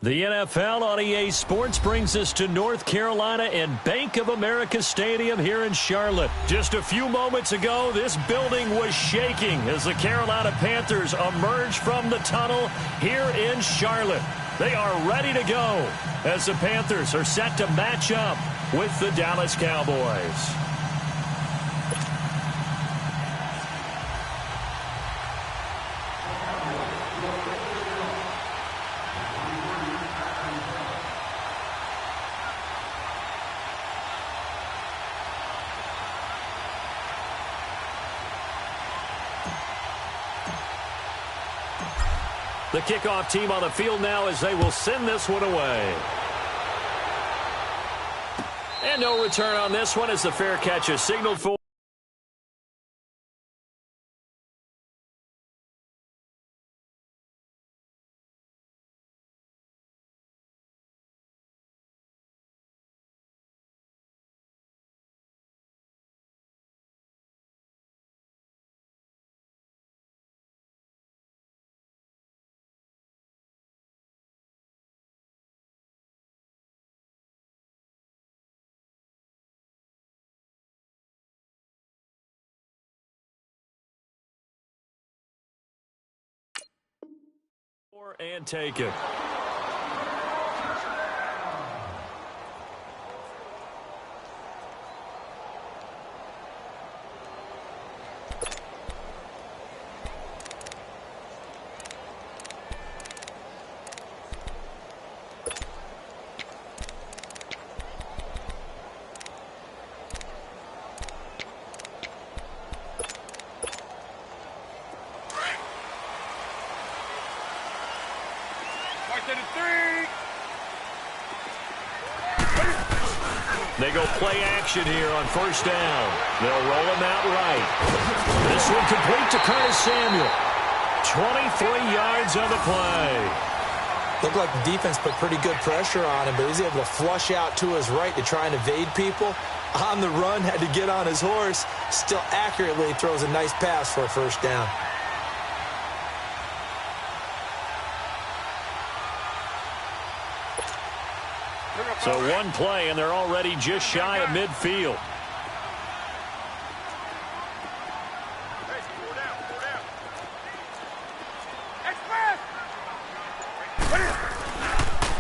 The NFL on EA Sports brings us to North Carolina and Bank of America Stadium here in Charlotte. Just a few moments ago, this building was shaking as the Carolina Panthers emerge from the tunnel here in Charlotte. They are ready to go as the Panthers are set to match up with the Dallas Cowboys. The kickoff team on the field now as they will send this one away. And no return on this one as the fair catch is signaled for. And take it. They go play action here on first down. They'll roll him out right. This one complete to Curtis Samuel. 23 yards on the play. Looked like the defense put pretty good pressure on him, but he was able to flush out to his right to try and evade people. On the run, had to get on his horse. Still accurately throws a nice pass for a first down. So one play, and they're already just shy of midfield.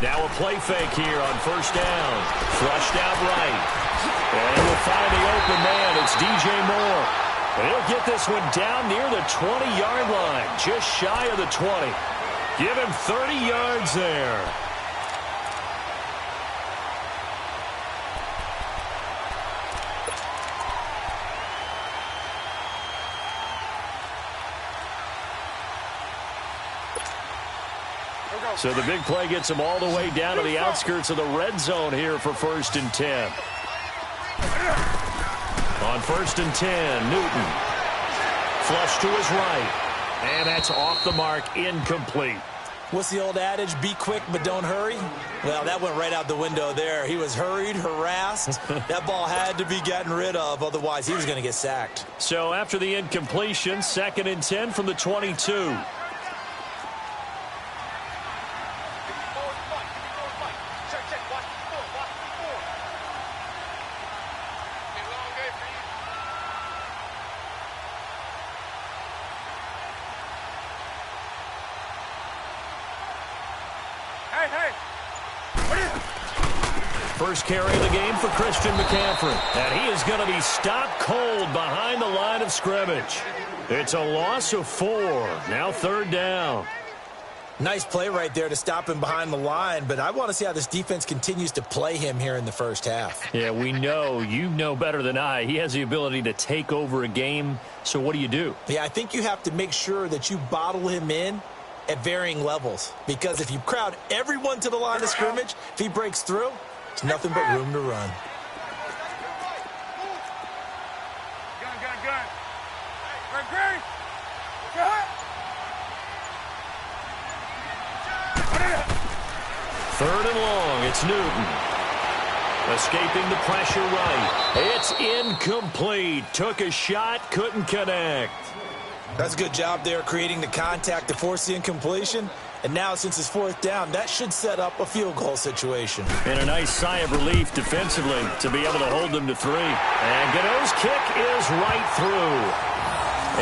Now a play fake here on first down. Flushed out right. And we'll find the open man. It's DJ Moore. And he'll get this one down near the 20-yard line, just shy of the 20. Give him 30 yards there. So the big play gets him all the way down to the outskirts of the red zone here for 1st and 10. On 1st and 10, Newton. Flush to his right. And that's off the mark, incomplete. What's the old adage? Be quick, but don't hurry? Well, that went right out the window there. He was hurried, harassed. That ball had to be gotten rid of, otherwise he was going to get sacked. So after the incompletion, 2nd and 10 from the 22. First carry of the game for Christian McCaffrey. And he is going to be stopped cold behind the line of scrimmage. It's a loss of 4. Now 3rd down. Nice play right there to stop him behind the line, but I want to see how this defense continues to play him here in the first half. Yeah, we know. You know better than I. He has the ability to take over a game. So what do? Yeah, I think you have to make sure that you bottle him in at varying levels. Because if you crowd everyone to the line of scrimmage, if he breaks through, it's nothing but room to run. Third and long, it's Newton. Escaping the pressure right. It's incomplete. Took a shot, couldn't connect. That's a good job there creating the contact to force the incompletion. And now, since it's fourth down, that should set up a field goal situation. And a nice sigh of relief defensively to be able to hold them to 3. And Gano's kick is right through.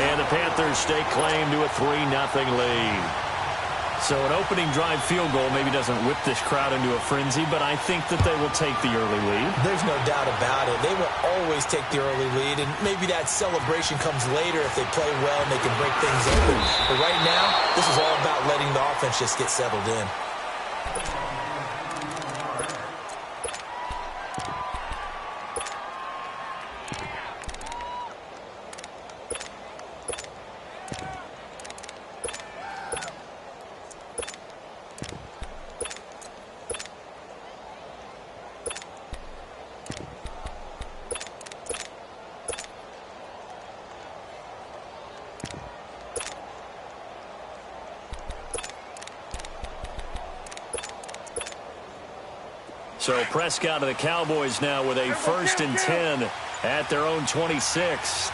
And the Panthers stake claim to a 3-0 lead. So an opening drive field goal maybe doesn't whip this crowd into a frenzy, but I think that they will take the early lead. There's no doubt about it. They will always take the early lead, and maybe that celebration comes later if they play well and they can break things open. But right now, this is all about letting the offense just get settled in. So Prescott of the Cowboys now with a 1st and 10 at their own 26.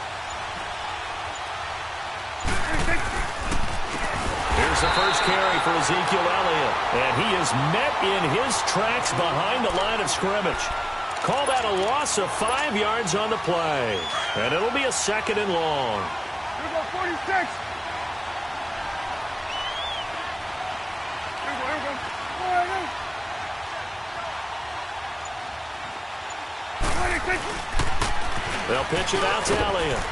Here's the first carry for Ezekiel Elliott. And he is met in his tracks behind the line of scrimmage. Call that a loss of 5 yards on the play. And it'll be a 2nd and long. Here we go, 46. They'll pitch it out to Elliott.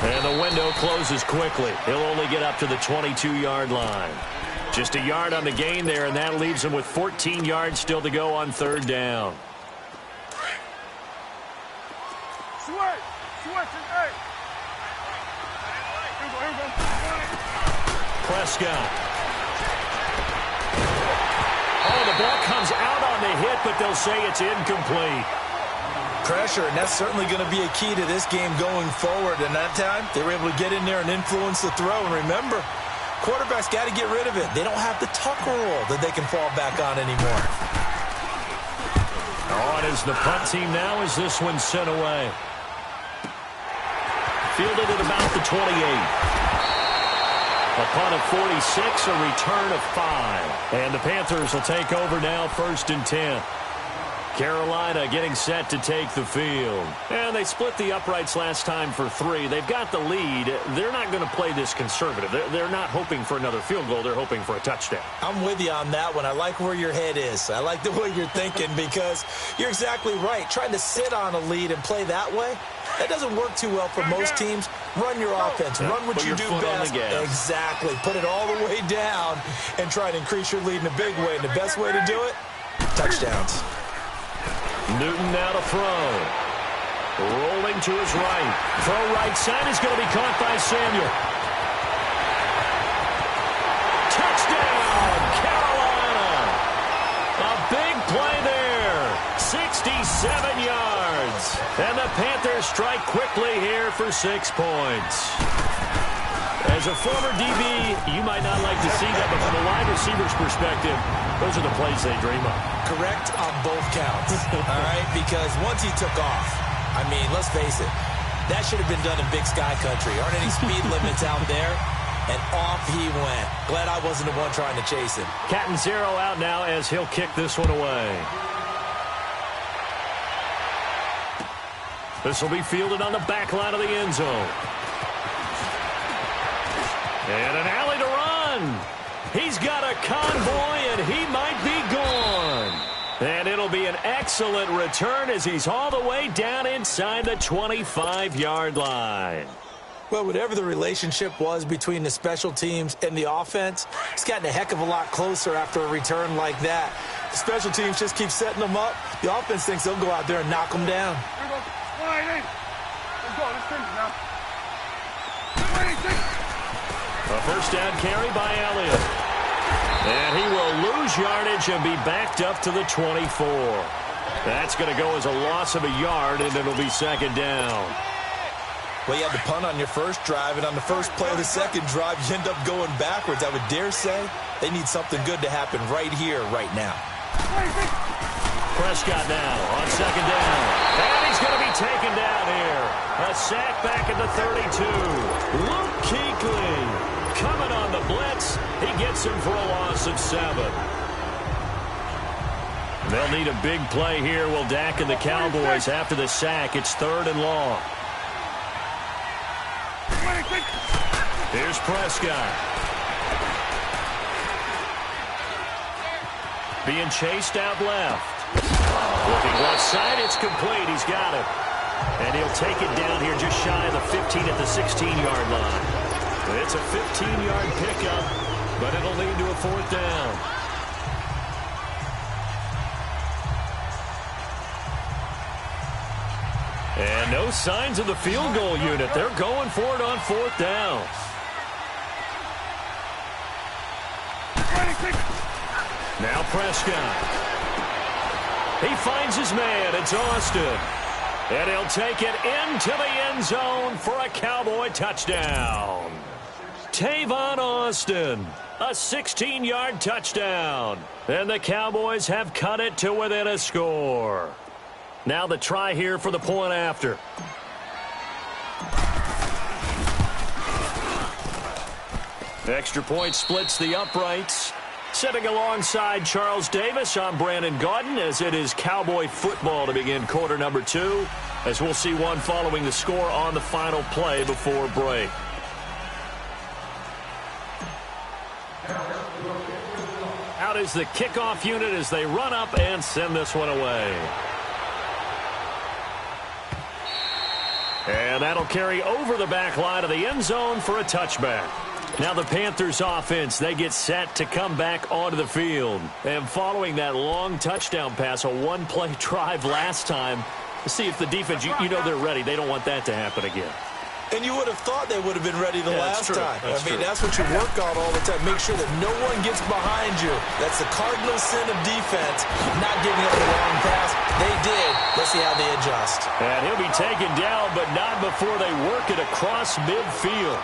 And the window closes quickly. He'll only get up to the 22-yard line. Just a yard on the gain there, and that leaves him with 14 yards still to go on 3rd down. Prescott. Oh, the ball comes out on the hit, but they'll say it's incomplete. Pressure, and that's certainly going to be a key to this game going forward. And that time, they were able to get in there and influence the throw. And remember, quarterbacks got to get rid of it. They don't have the tucker roll that they can fall back on anymore. On is the punt team now as this one's sent away. Fielded at about the 28. A punt of 46, a return of 5. And the Panthers will take over now, 1st and 10. Carolina getting set to take the field. And they split the uprights last time for 3. They've got the lead. They're not going to play this conservative. They're not hoping for another field goal. They're hoping for a touchdown. I'm with you on that one. I like where your head is. I like the way you're thinking because you're exactly right. Trying to sit on a lead and play that way, that doesn't work too well for most teams. Run your offense. Run what you do best. Exactly. Put it all the way down and try to increase your lead in a big way. And the best way to do it, touchdowns. Newton now to throw. Rolling to his right. Throw right side is going to be caught by Samuel. Touchdown, Carolina. A big play there. 67 yards. And the Panthers strike quickly here for 6 points. As a former DB, you might not like to see that, but from a wide receiver's perspective, those are the plays they dream of. Correct on both counts, all right? Because once he took off, I mean, let's face it, that should have been done in Big Sky Country. Aren't any speed limits out there? And off he went. Glad I wasn't the one trying to chase him. Cat and zero out now as he'll kick this one away. This will be fielded on the back line of the end zone. And an alley to run. He's got a convoy, and he might be gone. And it'll be an excellent return as he's all the way down inside the 25-yard line. Well, whatever the relationship was between the special teams and the offense, it's gotten a heck of a lot closer after a return like that. The special teams just keep setting them up. The offense thinks they'll go out there and knock them down. Here we go. Let's go. Let's finish now. 26. A first down carry by Elliott. And he will lose yardage and be backed up to the 24. That's going to go as a loss of a yard, and it'll be 2nd down. Well, you had to punt on your first drive, and on the first play of the second drive, you end up going backwards. I would dare say they need something good to happen right here, right now. Prescott now on 2nd down. And he's going to be taken down here. A sack back at the 32. Luke Kuechly. Coming on the blitz. He gets him for a loss of 7. They'll need a big play here. Will Dak and the Cowboys after the sack. It's 3rd and long. Here's Prescott. Being chased out left. Looking left side, it's complete. He's got it. And he'll take it down here just shy of the 15 at the 16-yard line. It's a 15-yard pickup, but it'll lead to a 4th down. And no signs of the field goal unit. They're going for it on 4th down. Now Prescott. He finds his man. It's Austin. And he'll take it into the end zone for a Cowboy touchdown. Tavon Austin, a 16-yard touchdown. And the Cowboys have cut it to within a score. Now the try here for the point after. Extra point splits the uprights. Sitting alongside Charles Davis, I'm Brandon Gaudin, as it is Cowboy football to begin quarter number 2, as we'll see one following the score on the final play before break. Out is the kickoff unit as they run up and send this one away. And that'll carry over the back line of the end zone for a touchback. Now the Panthers offense, they get set to come back onto the field. And following that long touchdown pass, a one-play drive last time, to see if the defense, you know they're ready. They don't want that to happen again. And you would have thought they would have been ready the last time. That's what you work on all the time. Make sure that no one gets behind you. That's the cardinal sin of defense, not giving up the long pass. They did. Let's see how they adjust. And he'll be taken down, but not before they work it across midfield.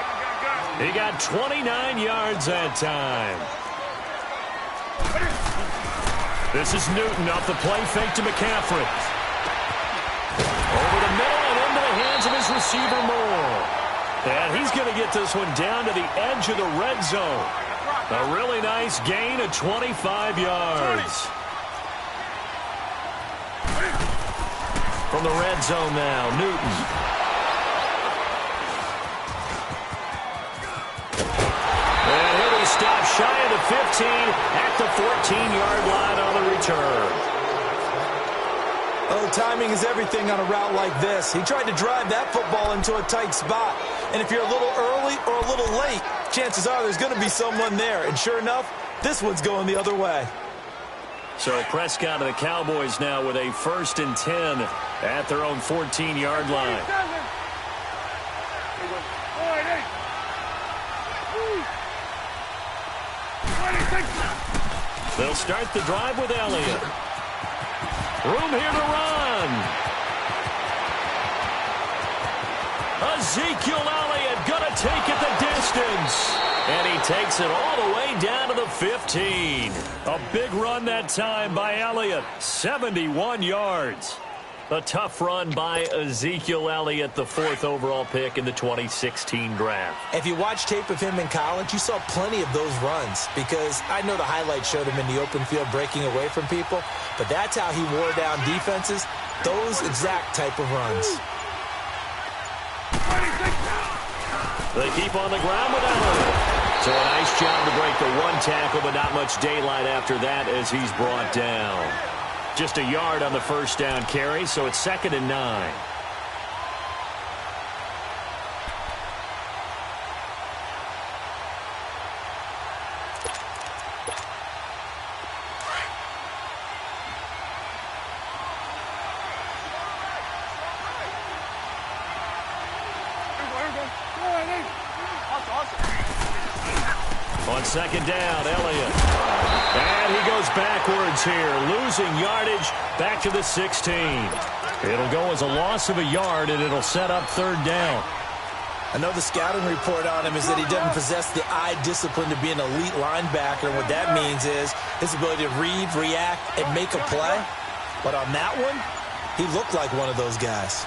He got 29 yards that time. This is Newton off the play fake to McCaffrey. Over the middle and into the hands of his receiver Moore. And he's going to get this one down to the edge of the red zone. A really nice gain of 25 yards. From the red zone now, Newton. Stop shy of the 15 at the 14-yard line on the return. Oh, timing is everything on a route like this. He tried to drive that football into a tight spot. And if you're a little early or a little late, chances are there's going to be someone there. And sure enough, this one's going the other way. So Prescott and the Cowboys now with a 1st and 10 at their own 14-yard line. They'll start the drive with Elliott. Room here to run. Ezekiel Elliott going to take it the distance. And he takes it all the way down to the 15. A big run that time by Elliott. 71 yards. A tough run by Ezekiel Elliott, the 4th overall pick in the 2016 draft. If you watch tape of him in college, you saw plenty of those runs because I know the highlights showed him in the open field breaking away from people, but that's how he wore down defenses, those exact type of runs. They keep on the ground with Elliott. So a nice job to break the one tackle, but not much daylight after that as he's brought down. Just a yard on the 1st down carry, so it's 2nd and 9. On 2nd down, Elliott. And he goes backwards here, losing yardage back to the 16. It'll go as a loss of a yard, and it'll set up 3rd down. I know the scouting report on him is that he doesn't possess the eye discipline to be an elite linebacker, and what that means is his ability to read, react, and make a play. But on that one, he looked like one of those guys.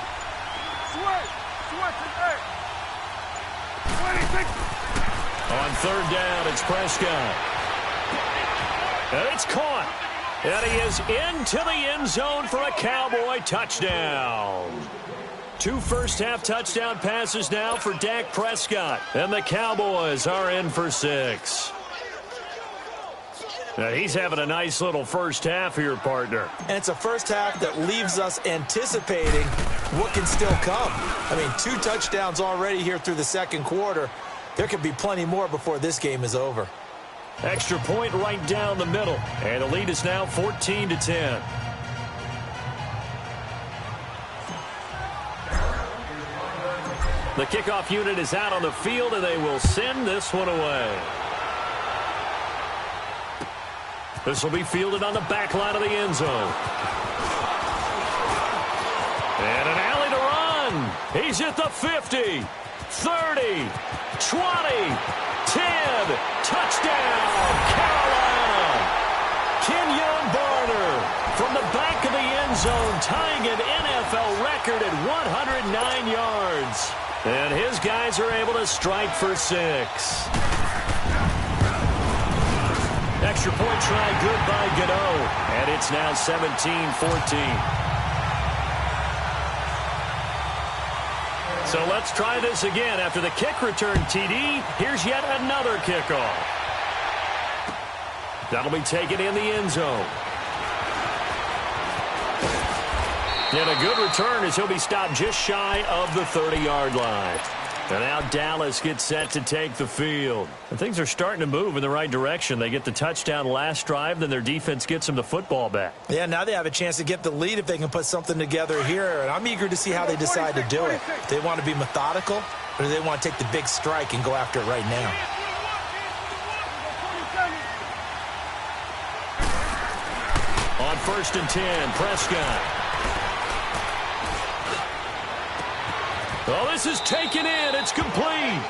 On third down, it's Prescott. And it's caught. And he is into the end zone for a Cowboy touchdown. 2 first-half touchdown passes now for Dak Prescott. And the Cowboys are in for 6. Now, he's having a nice little first half here, partner. And it's a first half that leaves us anticipating what can still come. I mean, 2 touchdowns already here through the second quarter. There could be plenty more before this game is over. Extra point right down the middle. And the lead is now 14-10. The kickoff unit is out on the field, and they will send this one away. This will be fielded on the back line of the end zone. And an alley to run. He's at the 50, 30, 20, 10. Touchdown, Carolina. Kenyon Barner from the back of the end zone, tying an NFL record at 109 yards. And his guys are able to strike for 6. Extra point try good by Gano. And it's now 17-14. So let's try this again. After the kick return TD, here's yet another kickoff. That'll be taken in the end zone. And a good return as he'll be stopped just shy of the 30-yard line. And now Dallas gets set to take the field. And things are starting to move in the right direction. They get the touchdown last drive, then their defense gets them the football back. Yeah, now they have a chance to get the lead if they can put something together here. And I'm eager to see how they decide to do it. Do they want to be methodical, or do they want to take the big strike and go after it right now? On 1st and 10, Prescott. Oh, this is taken in. It's complete.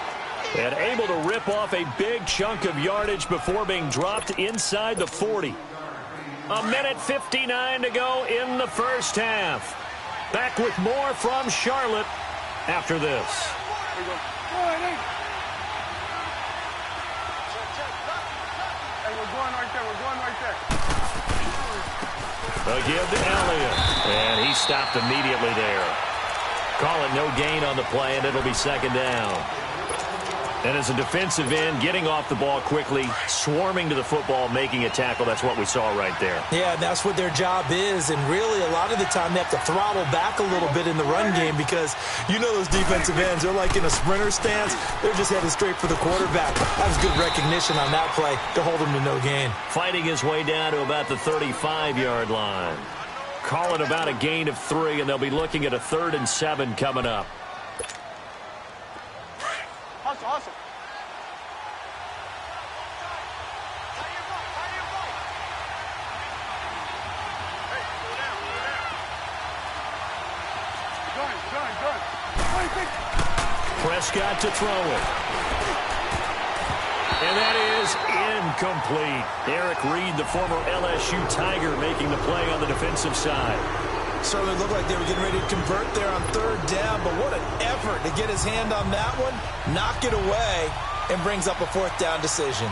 And able to rip off a big chunk of yardage before being dropped inside the 40. 1:59 to go in the first half. Back with more from Charlotte after this. Hey, we're going right there. We're going right there. A give to Elliott. And he stopped immediately there. Call it no gain on the play, and it'll be second down. And as a defensive end, getting off the ball quickly, swarming to the football, making a tackle, that's what we saw right there. Yeah, that's what their job is, and really a lot of the time they have to throttle back a little bit in the run game because you know those defensive ends, they're like in a sprinter stance. They're just headed straight for the quarterback. That was good recognition on that play to hold him to no gain. Fighting his way down to about the 35-yard line. Call it about a gain of 3, and they'll be looking at a 3rd and 7 coming up. Hustle, hustle. Prescott to throw it. And that is incomplete. Eric Reed, the former LSU Tiger, making the play on the defensive side. Certainly looked like they were getting ready to convert there on 3rd down, but what an effort to get his hand on that one, knock it away, and brings up a 4th down decision.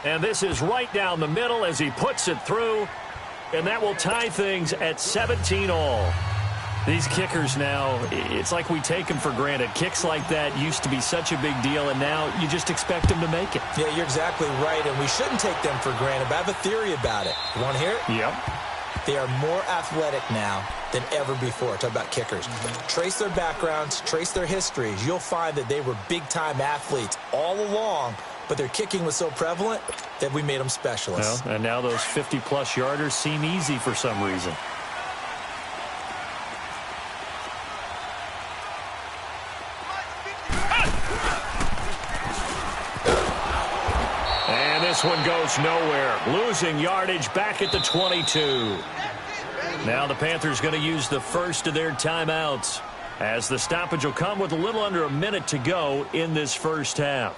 And this is right down the middle as he puts it through. And that will tie things at 17-all. These kickers now, it's like we take them for granted. Kicks like that used to be such a big deal, and now you just expect them to make it. Yeah, you're exactly right, and we shouldn't take them for granted, but I have a theory about it. You want to hear it? Yep. They are more athletic now than ever before. Talk about kickers. Trace their backgrounds, trace their histories. You'll find that they were big-time athletes all along, but their kicking was so prevalent that we made them specialists. Well, and now those 50-plus yarders seem easy for some reason. And this one goes nowhere. Losing yardage back at the 22. Now the Panthers going to use the first of their timeouts, as the stoppage will come with a little under a minute to go in this first half.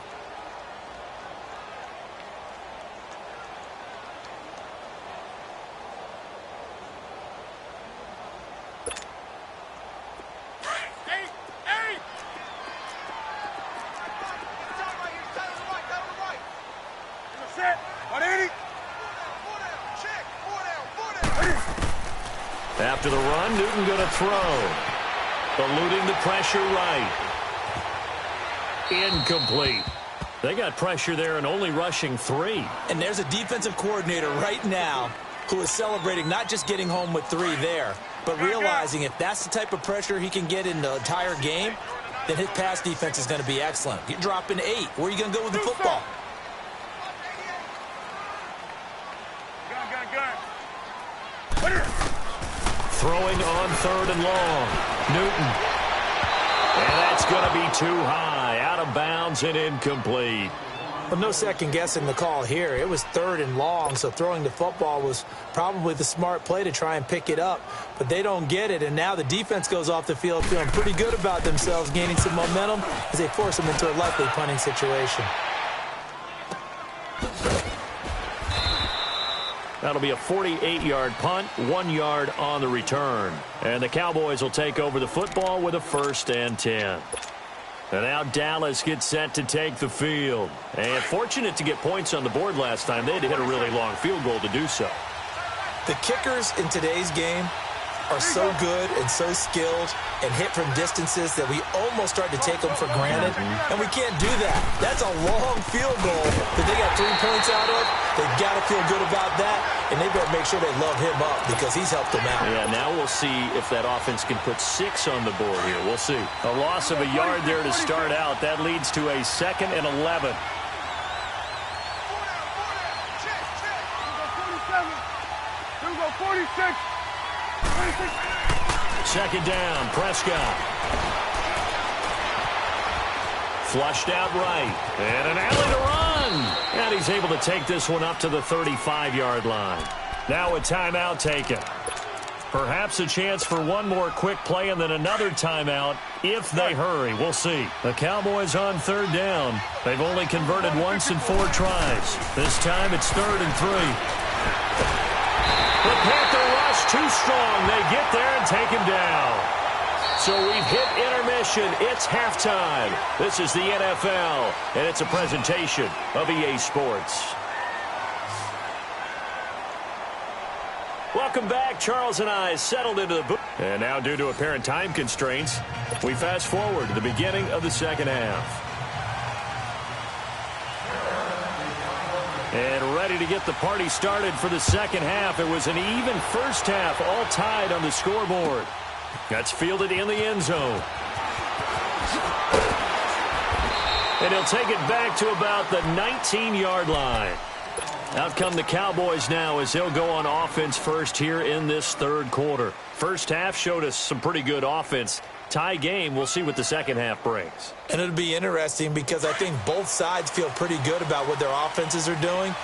After the run, Newton going to throw. Eluding the pressure right. Incomplete. They got pressure there and only rushing 3. And there's a defensive coordinator right now who is celebrating not just getting home with 3 there, but realizing if that's the type of pressure he can get in the entire game, then his pass defense is going to be excellent. You're dropping 8. Where are you going to go with the football? Throwing on 3rd and long. Newton. And that's going to be too high. Out of bounds and incomplete. Well, no second guessing the call here. It was 3rd and long, so throwing the football was probably the smart play to try and pick it up. But they don't get it, and now the defense goes off the field feeling pretty good about themselves, gaining some momentum as they force them into a likely punting situation. That'll be a 48-yard punt, 1 yard on the return. And the Cowboys will take over the football with a 1st and 10. And now Dallas gets set to take the field. And fortunate to get points on the board last time. They had to hit a really long field goal to do so. The kickers in today's game are so good and so skilled and hit from distances that we almost start to take them for granted. And we can't do that. That's a long field goal that they got 3 points out of. They've got to feel good about that, and they better make sure they love him up because he's helped them out. Yeah, now we'll see if that offense can put 6 on the board here. We'll see. A loss of a yard there to start out. That leads to a 2nd and 11. Here we go, 46. 2nd down, Prescott. Flushed out right. And an alley to run. And he's able to take this one up to the 35-yard line. Now a timeout taken. Perhaps a chance for one more quick play and then another timeout if they hurry. We'll see. The Cowboys on 3rd down. They've only converted once in 4 tries. This time it's 3rd and 3. The Panther rush too strong. They get there and take him down. So we've hit intermission. It's halftime. This is the NFL, and it's a presentation of EA Sports. Welcome back. Charles and I settled into the booth. And now, due to apparent time constraints, we fast forward to the beginning of the 2nd half. And ready to get the party started for the 2nd half. It was an even first half, all tied on the scoreboard. That's fielded in the end zone. And he'll take it back to about the 19-yard line. Out come the Cowboys now as they'll go on offense first here in this 3rd quarter. First half showed us some pretty good offense. Tie game, we'll see what the 2nd half brings. And it'll be interesting because I think both sides feel pretty good about what their offenses are doing.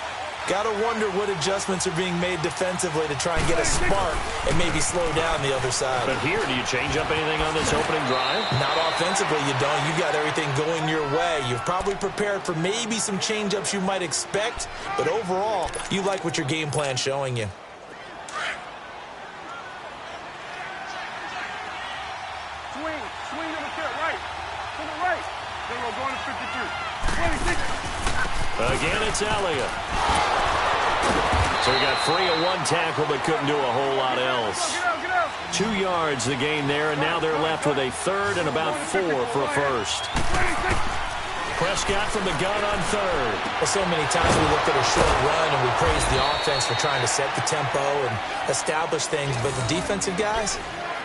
Got to wonder what adjustments are being made defensively to try and get a spark and maybe slow down the other side. But here, do you change up anything on this opening drive? Not offensively, you don't. You got everything going your way. You've probably prepared for maybe some change-ups you might expect, but overall, you like what your game plan's showing you. Swing on the field, right. To the right. Then we're going to 53. 26. Again, it's Elliott. So he got free of 1 tackle, but couldn't do a whole lot else. Get out. 2 yards the gain there, and now they're left with a 3rd and about 4 for a 1st. Prescott from the gun on 3rd. Well, so many times we look at a short run and we praise the offense for trying to set the tempo and establish things, but the defensive guys,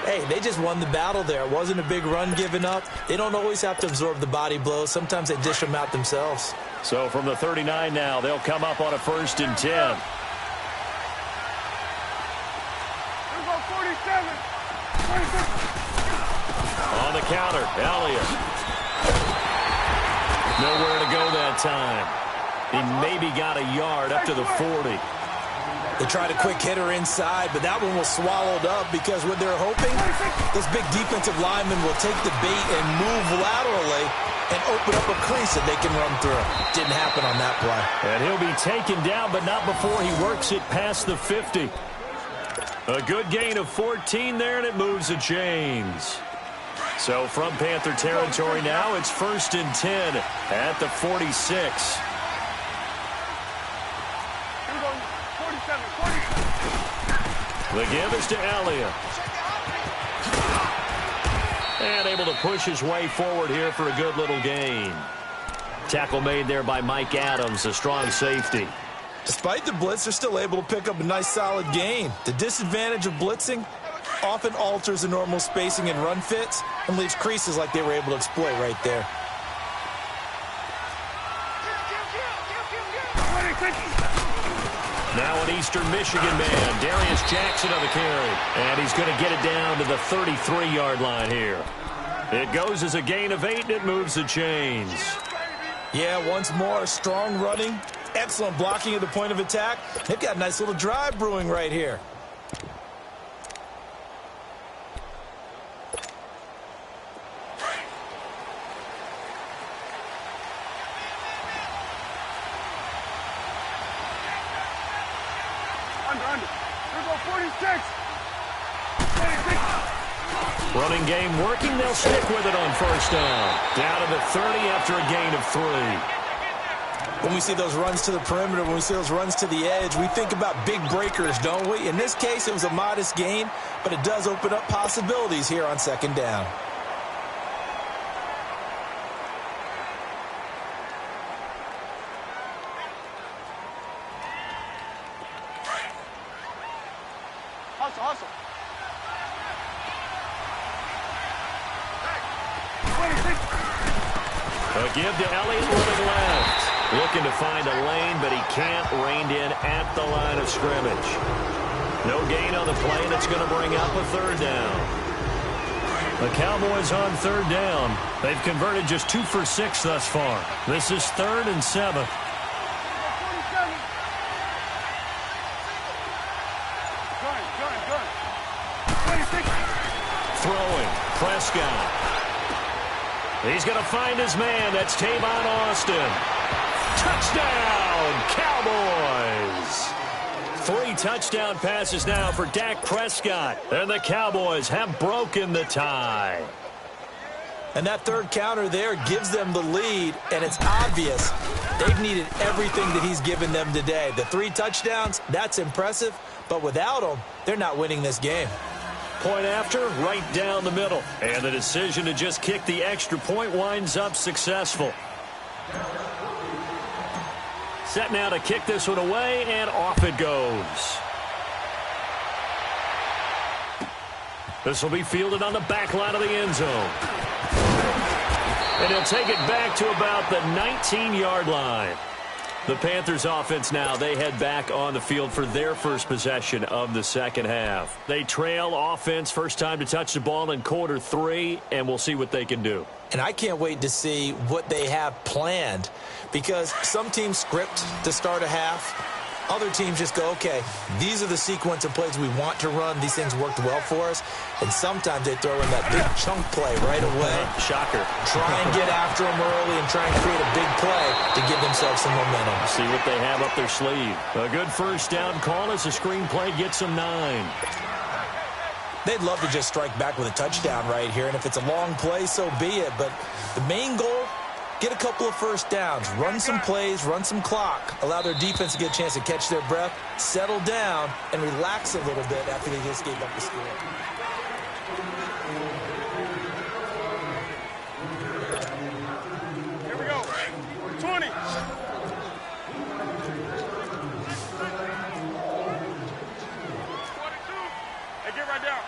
hey, they just won the battle there. It wasn't a big run given up. They don't always have to absorb the body blows. Sometimes they dish them out themselves. So from the 39 now, they'll come up on a 1st and 10. Here we go, 47. 26. On the counter, Elliott. Nowhere to go that time. He maybe got a yard up to the 40. They tried a quick hitter inside, but that one was swallowed up because what they're hoping, this big defensive lineman will take the bait and move laterally and open up a crease that they can run through. Didn't happen on that play. And he'll be taken down, but not before he works it past the 50. A good gain of 14 there, and it moves the chains. So from Panther territory now, it's 1st and 10 at the 46. The give is to Elliott. And able to push his way forward here for a good little gain. Tackle made there by Mike Adams, a strong safety. Despite the blitz, they're still able to pick up a nice solid gain. The disadvantage of blitzing often alters the normal spacing and run fits and leaves creases like they were able to exploit right there. Now an Eastern Michigan man, Darius Jackson on the carry. And he's going to get it down to the 33-yard line here. It goes as a gain of 8, and it moves the chains. Yeah, once more, strong running, excellent blocking at the point of attack. They've got a nice little drive brewing right here. Under. Here go 46. Running game working. They'll stick with it on first down. Down to the 30 after a gain of 3. When we see those runs to the perimeter, when we see those runs to the edge, we think about big breakers, don't we? In this case, it was a modest gain, but it does open up possibilities here on second down. Hustle. A give to Elliott running left. Looking to find a lane, but he can't. Reined in at the line of scrimmage. No gain on the play, and it's going to bring up a third down. The Cowboys on third down. They've converted just 2 for 6 thus far. This is 3rd and 7. Throwing. Prescott. He's going to find his man. That's Tavon Austin. Touchdown, Cowboys. 3 touchdown passes now for Dak Prescott. And the Cowboys have broken the tie. And that third counter there gives them the lead, and it's obvious they've needed everything that he's given them today. The 3 touchdowns, that's impressive, but without them, they're not winning this game. Point after, right down the middle. And the decision to just kick the extra point winds up successful. Set now to kick this one away, and off it goes. This will be fielded on the back line of the end zone. And he'll take it back to about the 19-yard line. The Panthers offense now, they head back on the field for their first possession of the second half. They trail offense, first time to touch the ball in quarter 3, and we'll see what they can do. And I can't wait to see what they have planned, because some teams script to start a half. Other teams just go, okay, these are the sequence of plays we want to run. These things worked well for us. And sometimes they throw in that big chunk play right away. Shocker. Try and get after them early and try and create a big play to give themselves some momentum. See what they have up their sleeve. A good first down call as the screenplay gets them 9. They'd love to just strike back with a touchdown right here. And if it's a long play, so be it. But the main goal, get a couple of first downs, run some plays, run some clock, allow their defense to get a chance to catch their breath, settle down, and relax a little bit after they just gave up the score. Here we go. 20. Hey, get right down.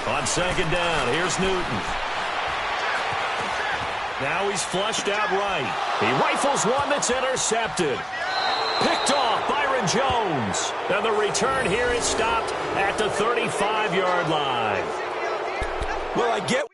On second down, here's Newton. Now he's flushed out right. He rifles one that's intercepted. Picked off Byron Jones. And the return here is stopped at the 35-yard line. Well, I get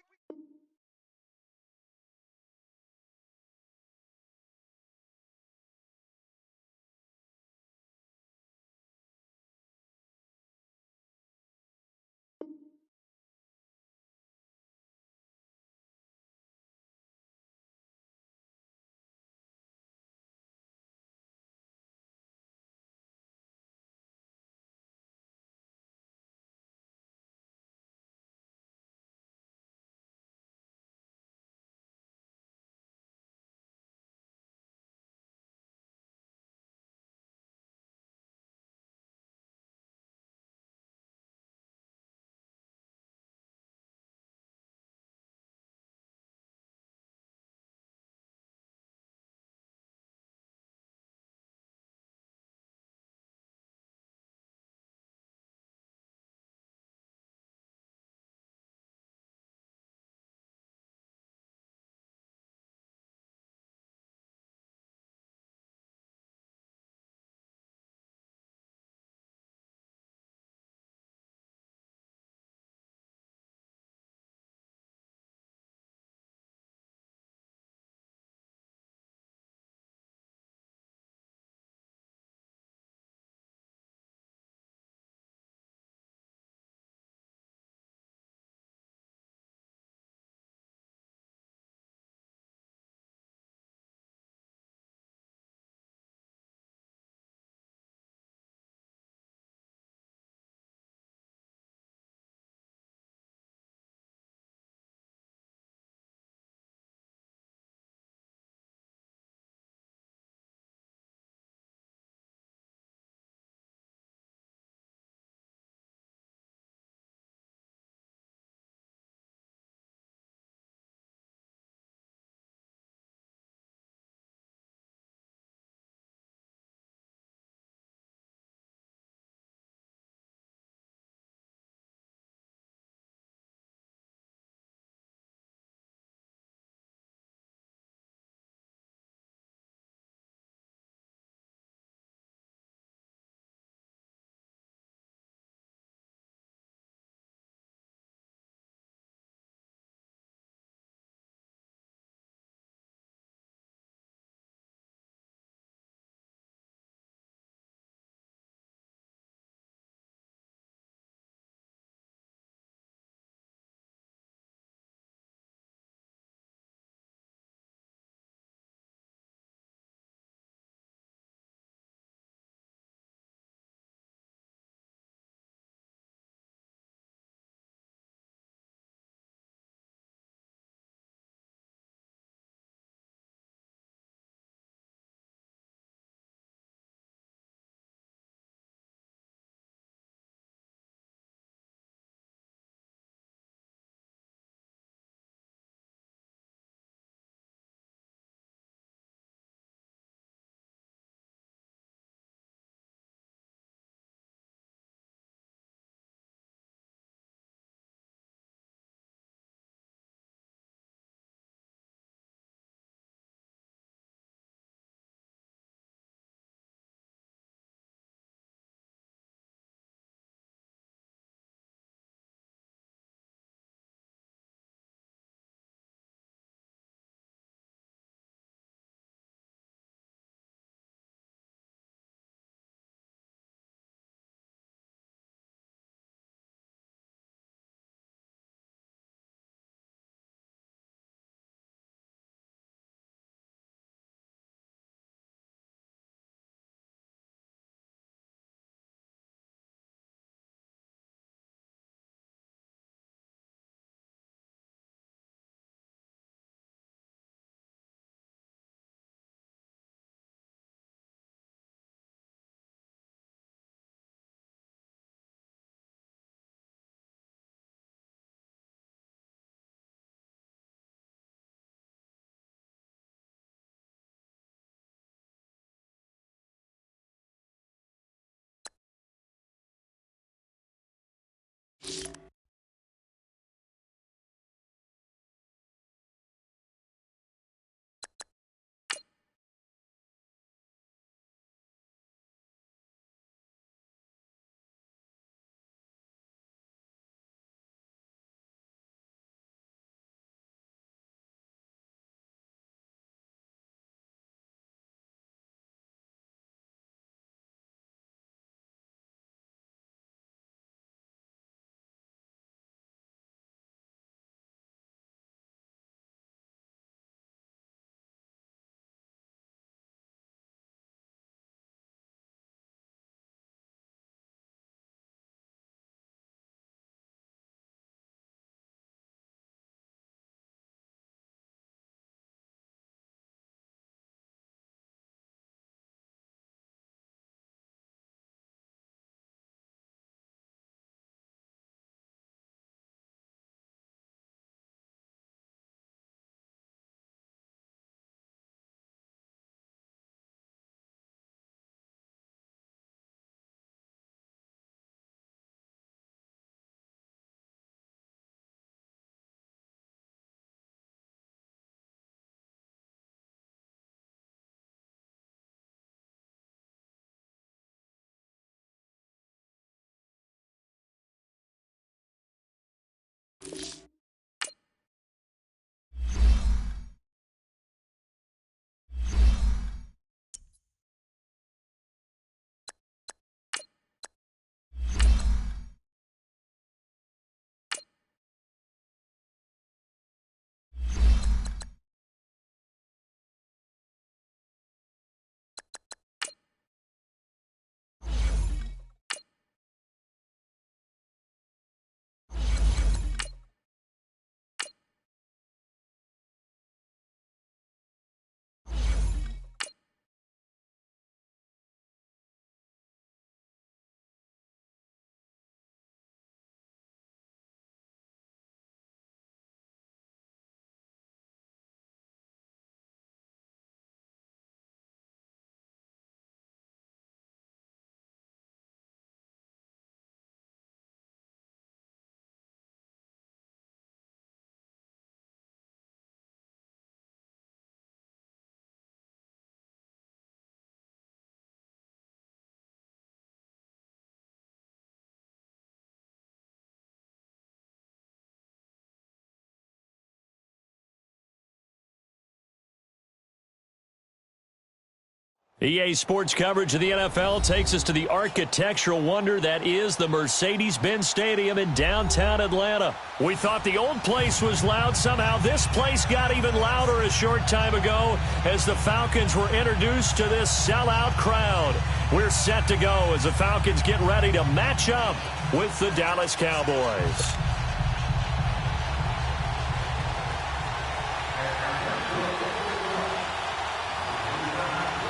EA Sports coverage of the NFL takes us to the architectural wonder that is the Mercedes-Benz Stadium in downtown Atlanta. We thought the old place was loud. Somehow this place got even louder a short time ago as the Falcons were introduced to this sellout crowd. We're set to go as the Falcons get ready to match up with the Dallas Cowboys.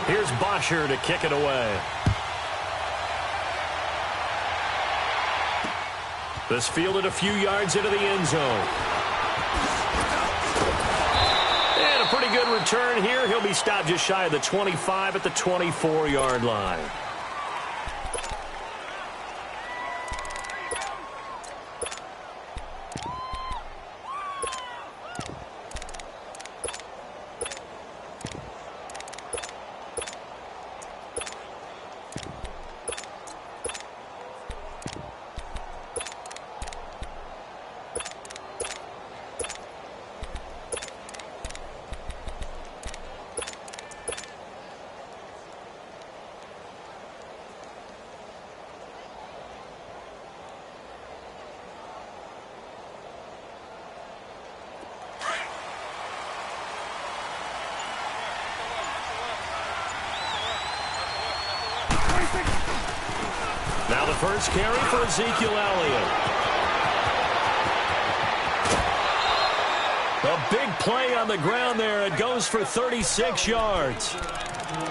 Here's Bosher to kick it away. This fielded a few yards into the end zone. And a pretty good return here. He'll be stopped just shy of the 25 at the 24-yard line. Now the first carry for Ezekiel Elliott. A big play on the ground there. It goes for 36 yards.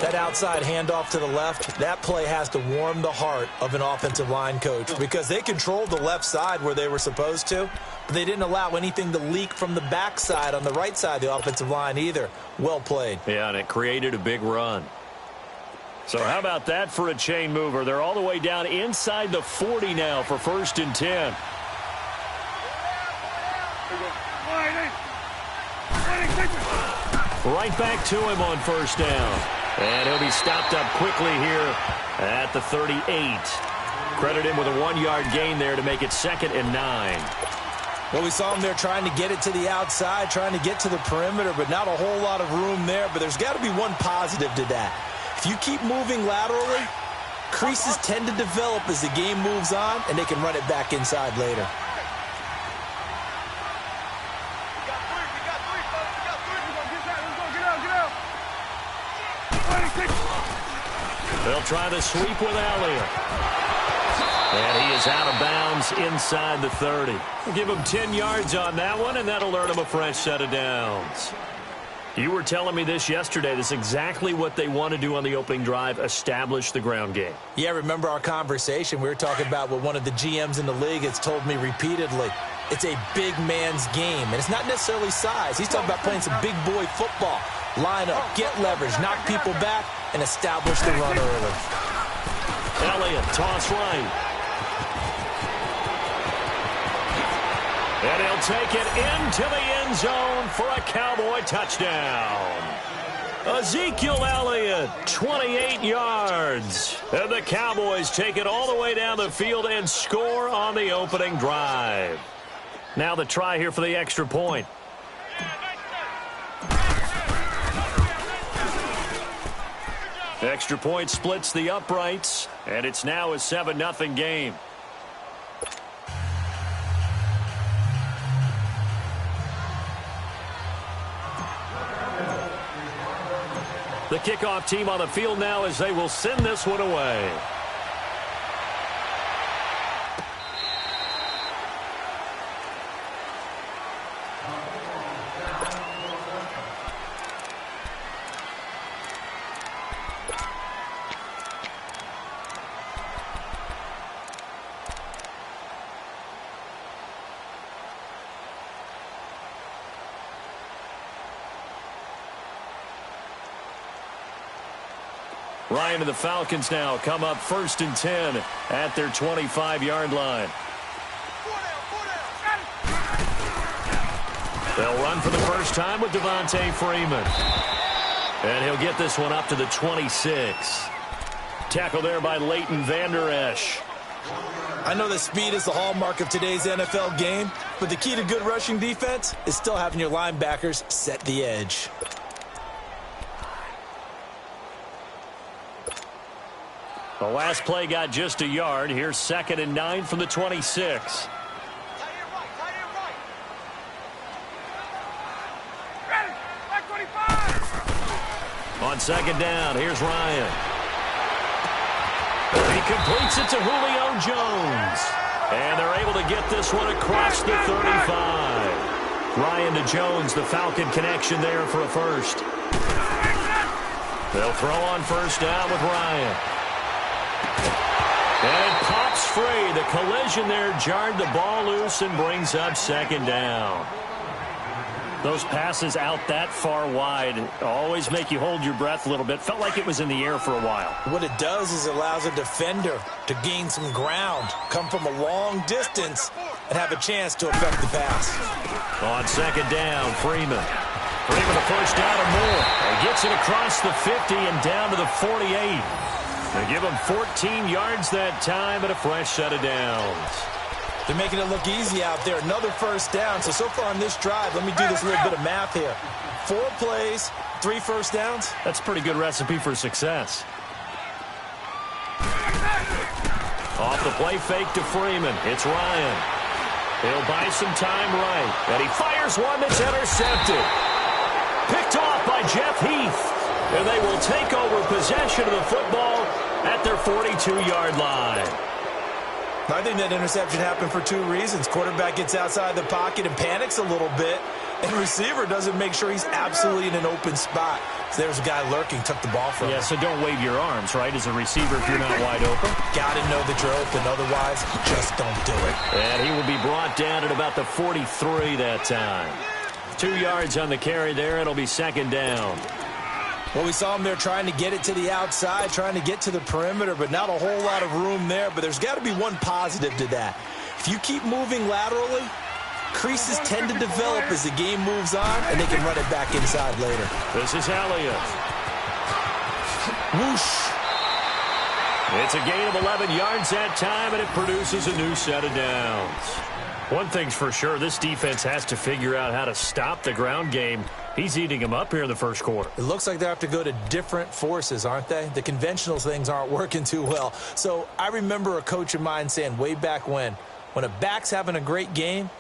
That outside handoff to the left, that play has to warm the heart of an offensive line coach because they controlled the left side where they were supposed to, but they didn't allow anything to leak from the backside on the right side of the offensive line either. Well played. Yeah, and it created a big run. So how about that for a chain mover? They're all the way down inside the 40 now for 1st and 10. Right back to him on 1st down. And he'll be stopped up quickly here at the 38. Credit him with a 1-yard gain there to make it 2nd and 9. Well, we saw him there trying to get it to the outside, trying to get to the perimeter, but not a whole lot of room there. But there's got to be one positive to that. If you keep moving laterally, creases tend to develop as the game moves on, and they can run it back inside later. They'll try the sweep with Elliott. And he is out of bounds inside the 30. We'll give him 10 yards on that one, and that'll earn him a fresh set of downs. You were telling me this yesterday. This is exactly what they want to do on the opening drive, establish the ground game. Yeah, remember our conversation? We were talking about what one of the GMs in the league has told me repeatedly. It's a big man's game, and it's not necessarily size. He's talking about playing some big boy football. Line up, get leverage, knock people back, and establish the run early. Elliott, toss right. And he'll take it into the end zone for a Cowboy touchdown. Ezekiel Elliott, 28 yards. And the Cowboys take it all the way down the field and score on the opening drive. Now the try here for the extra point. Extra point splits the uprights, and it's now a 7-0 game. The kickoff team on the field now as they will send this one away. Ryan and the Falcons now come up 1st and 10 at their 25-yard line. They'll run for the first time with Devontae Freeman. And he'll get this one up to the 26. Tackle there by Leighton Vander Esch. I know that speed is the hallmark of today's NFL game, but the key to good rushing defense is still having your linebackers set the edge. The last play got just a yard. Here's 2nd and 9 from the 26. On 2nd down, here's Ryan. He completes it to Julio Jones. And they're able to get this one across the 35. Ryan to Jones, the Falcon connection there for a first. They'll throw on 1st down with Ryan. And it pops free. The collision there jarred the ball loose and brings up 2nd down. Those passes out that far wide always make you hold your breath a little bit. Felt like it was in the air for a while. What it does is it allows a defender to gain some ground, come from a long distance, and have a chance to affect the pass. On 2nd down, Freeman. Freeman a 1st down or more. He gets it across the 50 and down to the 48. They give him 14 yards that time and a fresh set of downs. They're making it look easy out there. Another 1st down. So far on this drive, let me do this little bit of math here. 4 plays, 3 1st downs. That's a pretty good recipe for success. Off the play fake to Freeman. It's Ryan. He'll buy some time right. And he fires one that's intercepted. Picked off by Jeff Heath. And they will take over possession of the football at their 42-yard line. I think that interception happened for 2 reasons. Quarterback gets outside the pocket and panics a little bit, and receiver doesn't make sure he's absolutely in an open spot. So there's a guy lurking, took the ball from him. Yeah, so don't wave your arms, right, as a receiver if you're not wide open. Got to know that you're open, otherwise just don't do it. And he will be brought down at about the 43 that time. 2 yards on the carry there. It'll be 2nd down. Well, we saw him there trying to get it to the outside, trying to get to the perimeter, but not a whole lot of room there. But there's got to be one positive to that. If you keep moving laterally, creases tend to develop as the game moves on, and they can run it back inside later. This is Elliott. Whoosh. It's a gain of 11 yards that time, and it produces a new set of downs. One thing's for sure, this defense has to figure out how to stop the ground game. He's eating them up here in the 1st quarter. It looks like they have to go to different forces, aren't they? The conventional things aren't working too well. So I remember a coach of mine saying way back when a back's having a great game,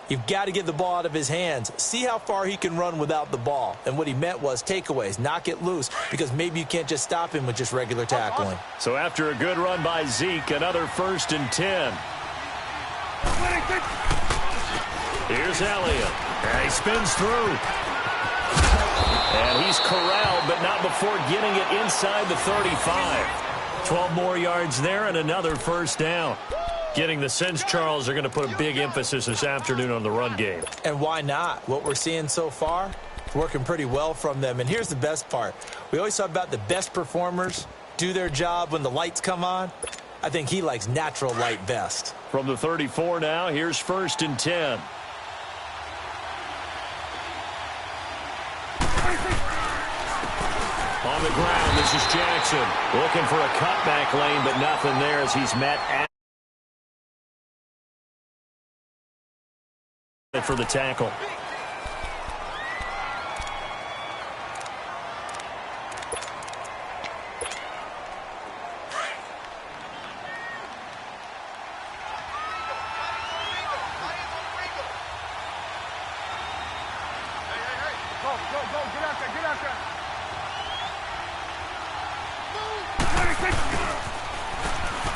you've got to get the ball out of his hands. See how far he can run without the ball. And what he meant was takeaways, knock it loose, because maybe you can't just stop him with just regular tackling. So after a good run by Zeke, another 1st and 10. Here's Elliott. And he spins through. And he's corralled, but not before getting it inside the 35. 12 more yards there and another 1st down. Getting the sense, Charles, are going to put a big emphasis this afternoon on the run game. And why not? What we're seeing so far, it's working pretty well from them. And here's the best part. We always talk about the best performers do their job when the lights come on. I think he likes natural light best. From the 34 now, here's 1st and 10. On the ground, this is Jackson. Looking for a cutback lane, but nothing there as he's met for the tackle.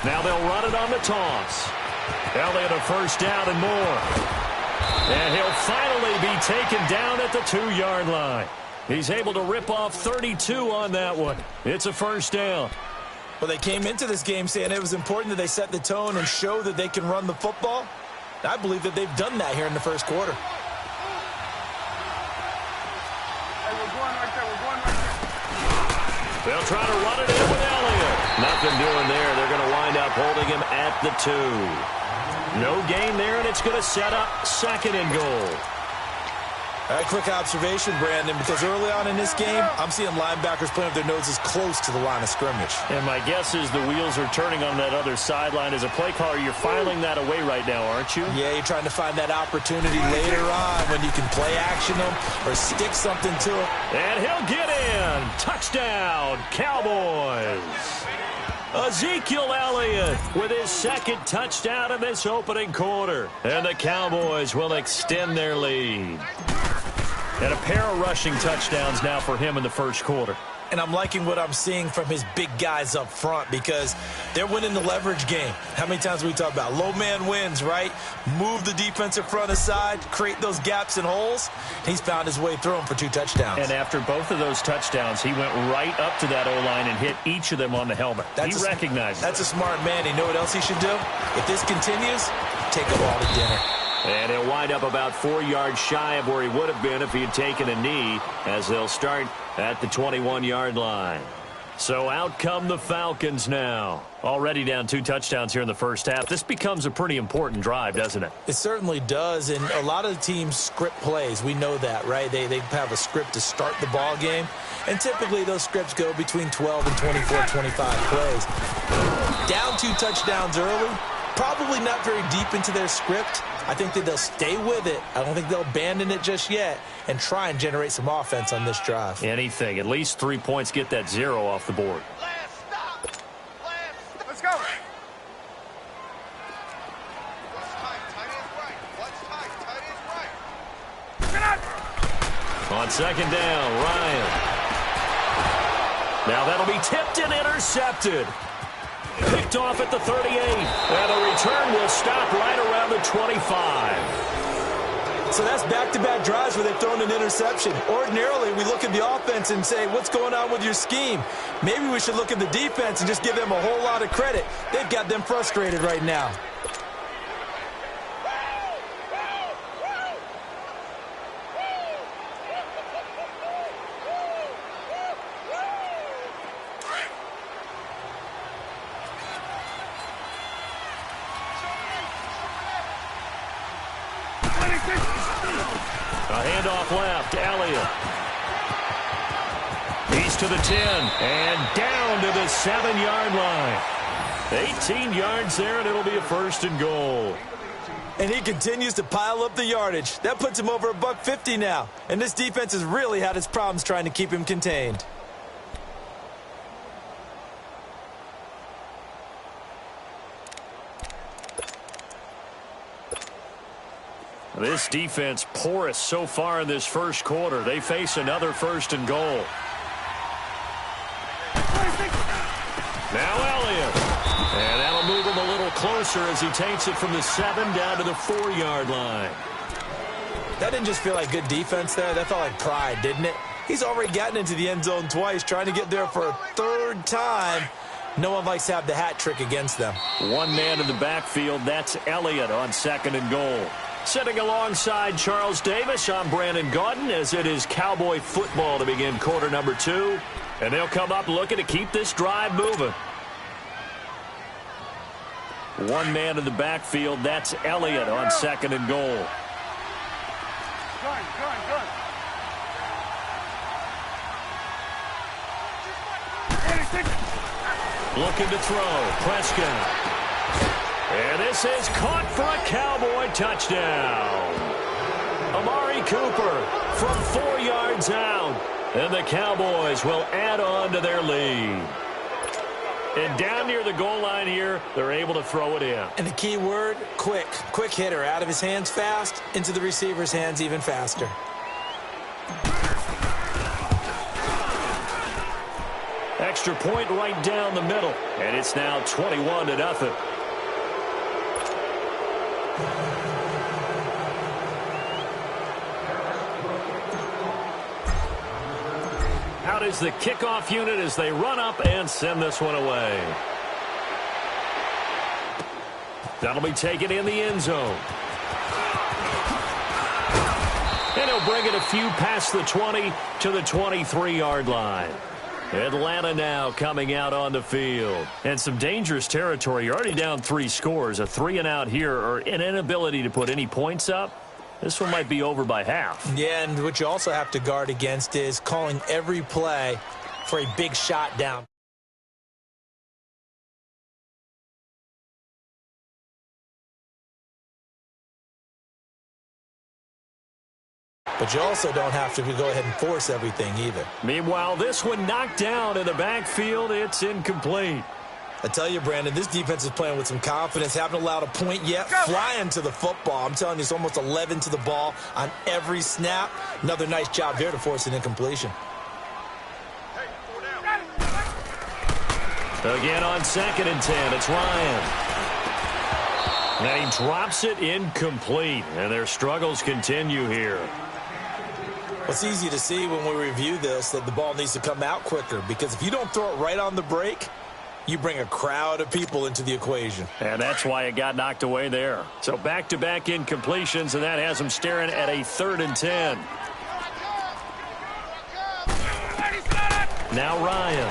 Now they'll run it on the toss. Elliott a 1st down and more. And he'll finally be taken down at the 2-yard line. He's able to rip off 32 on that one. It's a 1st down. Well, they came into this game saying it was important that they set the tone and show that they can run the football. I believe that they've done that here in the 1st quarter. Hey, we're going right there. We're going right there. They'll try to run it in with Elliott. Nothing doing there. They're going to wind up holding him at the 2. No gain there, and it's going to set up 2nd and goal. A quick observation, Brandon, because early on in this game, I'm seeing linebackers playing with their noses close to the line of scrimmage. And my guess is the wheels are turning on that other sideline. As a play caller, you're filing that away right now, aren't you? Yeah, you're trying to find that opportunity later on when you can play action them or stick something to them. And he'll get in. Touchdown, Cowboys. Ezekiel Elliott with his second touchdown in this opening quarter. And the Cowboys will extend their lead. And a pair of rushing touchdowns now for him in the first quarter. And I'm liking what I'm seeing from his big guys up front because they're winning the leverage game. How many times have we talked about low man wins, right? Move the defensive front aside, create those gaps and holes. He's found his way through them for 2 touchdowns. And after both of those touchdowns, he went right up to that O-line and hit each of them on the helmet. He recognized it. That's a smart man. You know what else he should do? If this continues, take them all to dinner. And he'll wind up about 4 yards shy of where he would have been if he had taken a knee, as they'll start at the 21-yard line. So out come the Falcons now. Already down 2 touchdowns here in the first half. This becomes a pretty important drive, doesn't it? It certainly does, and a lot of the teams script plays. We know that, right? They have a script to start the ball game, and typically those scripts go between 12 and 24, 25 plays. Down 2 touchdowns early, probably not very deep into their script. I think that they'll stay with it. I don't think they'll abandon it just yet and try and generate some offense on this drive. Anything. At least 3 points, get that 0 off the board. Let's go. On second down, Ryan. Now that'll be tipped and intercepted. Picked off at the 38. And the return will stop right around the 25. So that's back-to-back drives where they've thrown an interception. Ordinarily, we look at the offense and say, what's going on with your scheme? Maybe we should look at the defense and just give them a whole lot of credit. They've got them frustrated right now. A handoff left, Elliott. He's to the 10, and down to the 7-yard line. 18 yards there, and it'll be a 1st and goal. And he continues to pile up the yardage. That puts him over $150 now. And this defense has really had its problems trying to keep him contained. This defense porous so far in this first quarter. They face another 1st and goal. Now Elliott. And that'll move him a little closer as he takes it from the 7 down to the 4-yard line. That didn't just feel like good defense there. That felt like pride, didn't it? He's already gotten into the end zone twice, trying to get there for a 3rd time. No one likes to have the hat trick against them. One man in the backfield. That's Elliott on 2nd and goal. Sitting alongside Charles Davis, I'm Brandon Gaudin, as it is Cowboy football to begin quarter number 2. And they'll come up looking to keep this drive moving. One man in the backfield. That's Elliott on 2nd and goal. Gun. Looking to throw. Prescott. And this is caught for a Cowboy touchdown. Amari Cooper from 4 yards out. And the Cowboys will add on to their lead. And down near the goal line here, they're able to throw it in. And the key word, quick. Quick hitter. Out of his hands fast, into the receiver's hands even faster. Extra point right down the middle. And it's now 21-0. Out is the kickoff unit as they run up and send this one away. That'll be taken in the end zone. And he'll bring it a few past the 20 to the 23-yard line. Atlanta now coming out on the field. And some dangerous territory. You're already down 3 scores. A 3-and-out here, or an inability to put any points up. This one might be over by half. Yeah, and what you also have to guard against is calling every play for a big shot down. But you also don't have to go ahead and force everything either. Meanwhile, this one knocked down in the backfield. It's incomplete. I tell you, Brandon, this defense is playing with some confidence. Haven't allowed a point yet. Flying to the football. I'm telling you, it's almost 11 to the ball on every snap. Another nice job there to force an incompletion. Again on 2nd and 10, it's Ryan. And he drops it incomplete, and their struggles continue here. Well, it's easy to see when we review this that the ball needs to come out quicker, because if you don't throw it right on the break, you bring a crowd of people into the equation. And that's why it got knocked away there. So back-to-back incompletions, and that has them staring at a 3rd and 10. Now Ryan.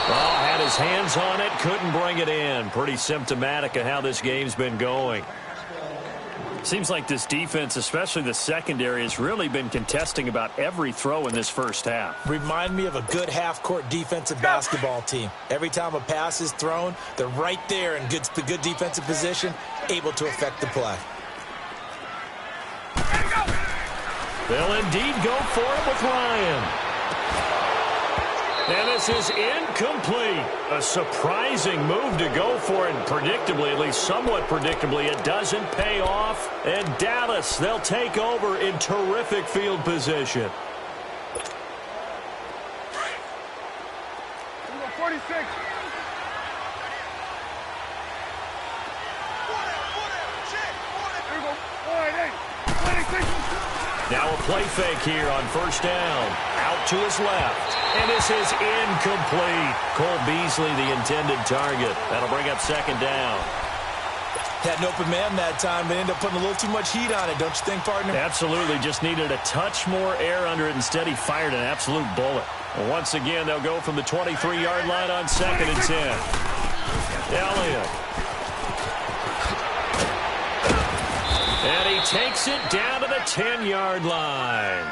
Oh, had his hands on it, couldn't bring it in. Pretty symptomatic of how this game's been going. Seems like this defense, especially the secondary, has really been contesting about every throw in this first half. Remind me of a good half-court defensive basketball team. Every time a pass is thrown, they're right there in good defensive position, able to affect the play. They'll indeed go for it with Ryan. And this is incomplete. A surprising move to go for it. Predictably, at least somewhat predictably, it doesn't pay off. And Dallas, they'll take over in terrific field position. 46. Now a play fake here on 1st down. Out to his left. And this is incomplete. Cole Beasley, the intended target. That'll bring up 2nd down. Had an open man that time, but ended up putting a little too much heat on it, don't you think, partner? Absolutely. Just needed a touch more air under it. Instead, he fired an absolute bullet. Well, once again, they'll go from the 23-yard line on 2nd and 10. Elliott. And he takes it down to the 10-yard line.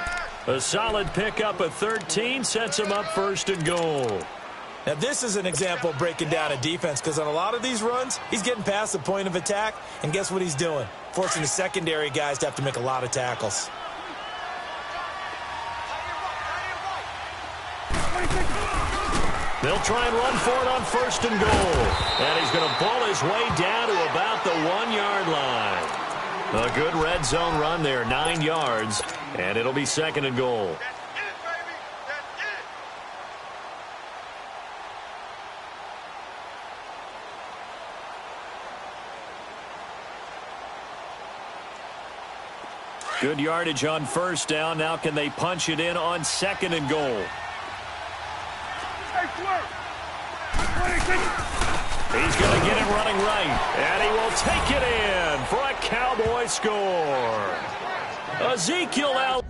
A solid pickup of 13 sets him up 1st and goal. Now, this is an example of breaking down a defense, because on a lot of these runs, he's getting past the point of attack, and guess what he's doing? Forcing the secondary guys to have to make a lot of tackles. They'll try and run for it on 1st and goal. And he's going to ball his way down to about the 1-yard line. A good red zone run there, 9 yards, and it'll be 2nd and goal. Good yardage on 1st down. Now can they punch it in on 2nd and goal? He's going to get it running right, and he will take it in for a Cowboy score. Ezekiel Elliott.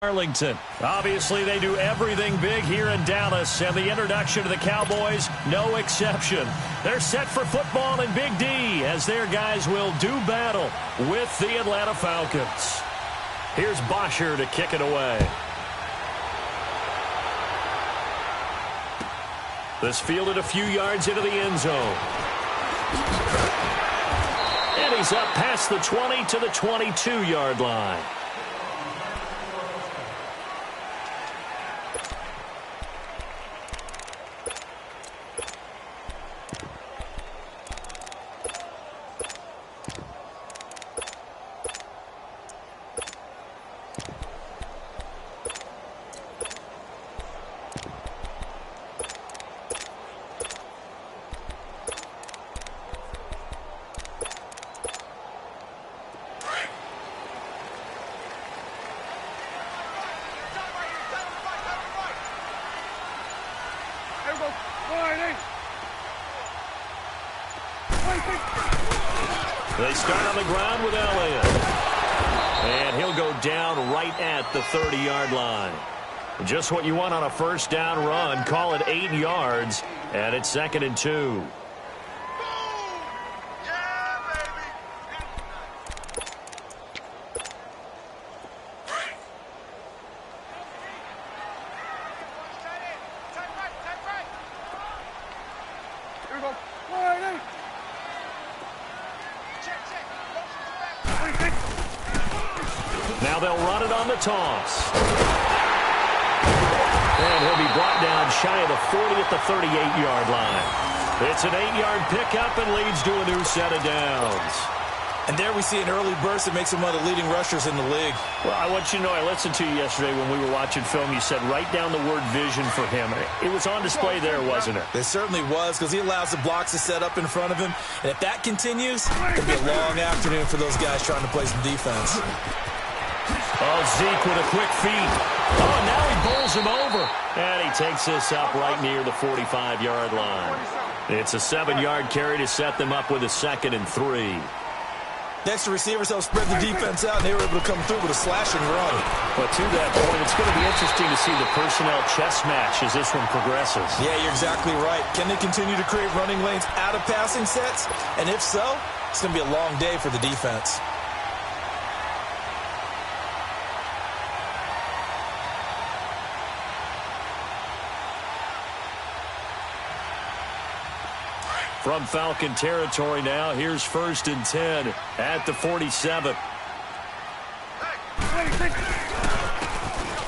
Arlington. Obviously, they do everything big here in Dallas, and the introduction to the Cowboys, no exception. They're set for football in Big D as their guys will do battle with the Atlanta Falcons. Here's Bosher to kick it away. This fielded a few yards into the end zone. And he's up past the 20 to the 22-yard line. They start on the ground with Elliott. And he'll go down right at the 30-yard line. Just what you want on a first down run. Call it 8 yards, and it's 2nd and 2. Now they'll run it on the toss. And he'll be brought down shy of the 40 at the 38-yard line. It's an 8-yard pickup and leads to a new set of downs. And there we see an early burst that makes him one of the leading rushers in the league. Well, I want you to know, I listened to you yesterday when we were watching film. You said write down the word vision for him. It was on display there, wasn't it? It certainly was, because he allows the blocks to set up in front of him. And if that continues, it'll be a long afternoon for those guys trying to play some defense. Oh, Zeke with a quick feed. Oh, now he bowls him over. And he takes this up right near the 45-yard line. It's a 7-yard carry to set them up with a 2nd and 3. Next, the receivers help spread the defense out, and they were able to come through with a slashing run. But to that point, it's going to be interesting to see the personnel chess match as this one progresses. Yeah, you're exactly right. Can they continue to create running lanes out of passing sets? And if so, it's going to be a long day for the defense. From Falcon territory now, here's 1st and 10 at the 47.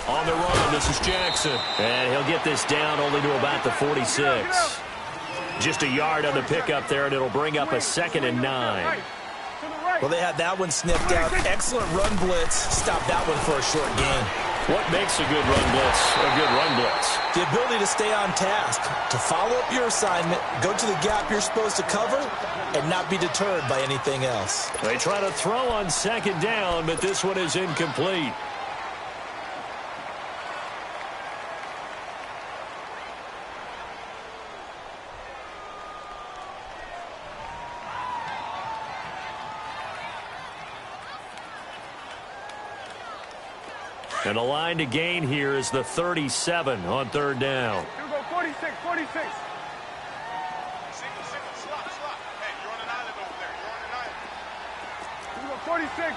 On the run, this is Jackson. And he'll get this down only to about the 46. Just a yard on the pickup there, and it'll bring up a 2nd and 9. Well, they had that one sniffed out. Excellent run blitz. Stop that one for a short gain. What makes a good run blitz a good run blitz? The ability to stay on task, to follow up your assignment, go to the gap you're supposed to cover, and not be deterred by anything else. They try to throw on 2nd down, but this one is incomplete. And the line to gain here is the 37 on 3rd down. Here we go, 46, 46. Single, slot. Hey, you're on an island over there. You're on an island. Here we go, 46.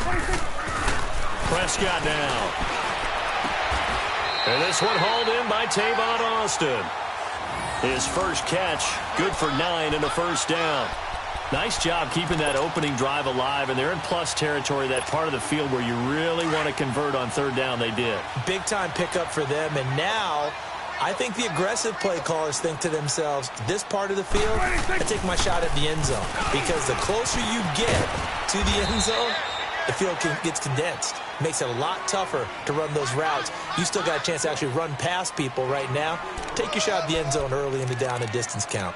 46. Prescott now. And this one hauled in by Tavon Austin. His first catch, good for 9 and a first down. Nice job keeping that opening drive alive, and they're in plus territory, that part of the field where you really want to convert on 3rd down. They did. Big-time pickup for them, and now I think the aggressive play callers think to themselves, this part of the field, I take my shot at the end zone, because the closer you get to the end zone, the field gets condensed. Makes it a lot tougher to run those routes. You still got a chance to actually run past people right now. Take your shot at the end zone early in the down and distance count.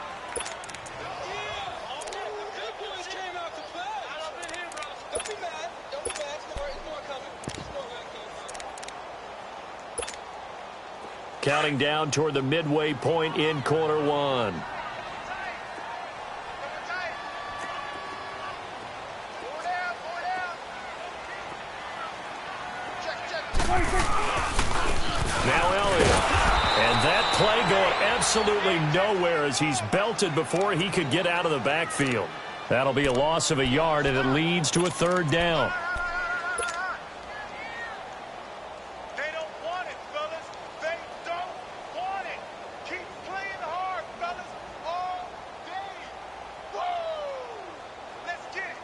Counting down toward the midway point in quarter 1. absolutely nowhere as he's belted before he could get out of the backfield. That'll be a loss of a yard, and it leads to a third down. They don't want it, fellas. They don't want it. Keep playing hard, fellas, all day. Woo! Let's get it.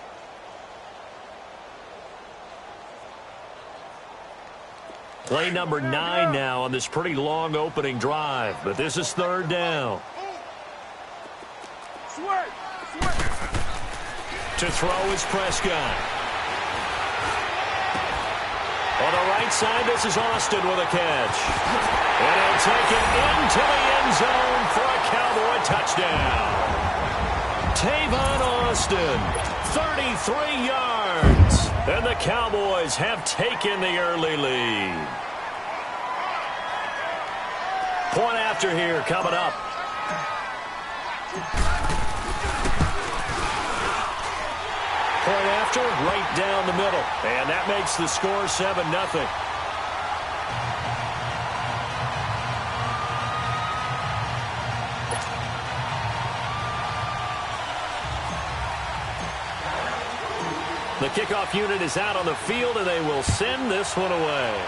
Play number 9 now on this pretty long opening drive, but this is third down. Sweat. To throw is Prescott. On the right side, this is Austin with a catch. And he'll take it into the end zone for a Cowboy touchdown. Tavon Austin, 33 yards. And the Cowboys have taken the early lead. Point after here coming up. Point after, right down the middle. And that makes the score 7-0. The kickoff unit is out on the field, and they will send this one away.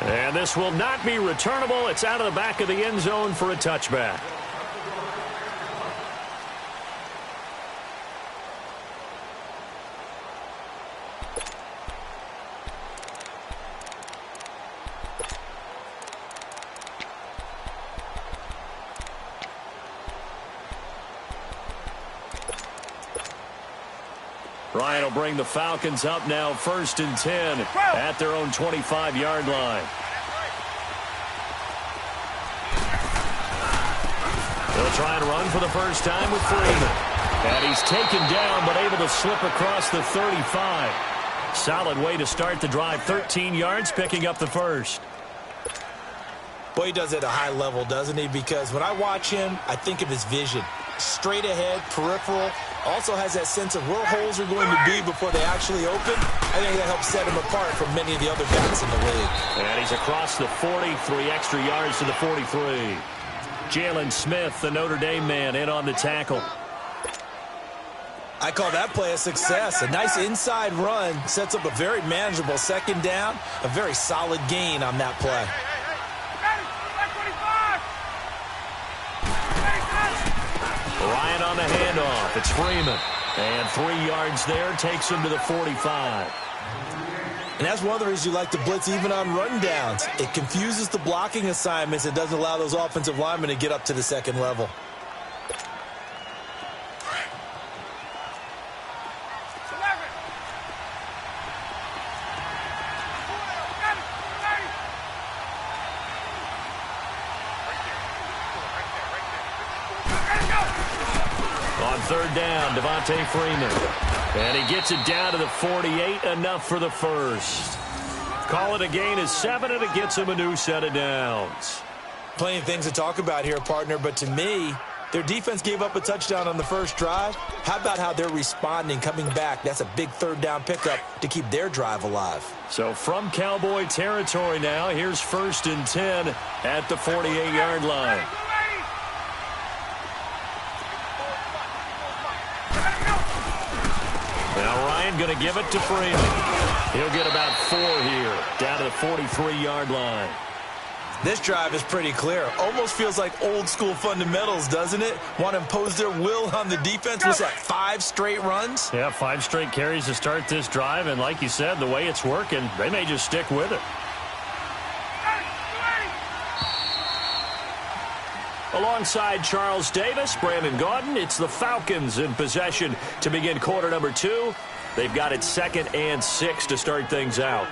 And this will not be returnable. It's out of the back of the end zone for a touchback. Ryan will bring the Falcons up now, 1st and 10 at their own 25-yard line. They'll try and run for the first time with Freeman. And he's taken down but able to slip across the 35. Solid way to start the drive, 13 yards, picking up the first. Boy, he does it at a high level, doesn't he? Because when I watch him, I think of his vision. Straight ahead, peripheral. Also has that sense of where holes are going to be before they actually open. I think that helps set him apart from many of the other backs in the league. And he's across the 40, 3 extra yards to the 43. Jalen Smith, the Notre Dame man, in on the tackle. I call that play a success. A nice inside run sets up a very manageable second down. A very solid gain on that play. Ryan on the handoff. It's Freeman. And 3 yards there takes him to the 45. And that's one of the reasons you like to blitz even on rundowns. It confuses the blocking assignments. It doesn't allow those offensive linemen to get up to the second level. On third down, Devontae Freeman. And he gets it down to the 48, enough for the first. Call it a gain of 7, and it gets him a new set of downs. Plenty of things to talk about here, partner, but to me, their defense gave up a touchdown on the first drive. How about how they're responding, coming back? That's a big third down pickup to keep their drive alive. So from Cowboy territory now, here's 1st and 10 at the 48-yard line. Now Ryan going to give it to Freeman. He'll get about 4 here, down to the 43-yard line. This drive is pretty clear. Almost feels like old school fundamentals, doesn't it? Want to impose their will on the defense. Was that 5 straight runs? Yeah, 5 straight carries to start this drive, and like you said, the way it's working, they may just stick with it. Alongside Charles Davis, Brandon Gaudin, it's the Falcons in possession to begin quarter number 2. They've got it 2nd and 6 to start things out.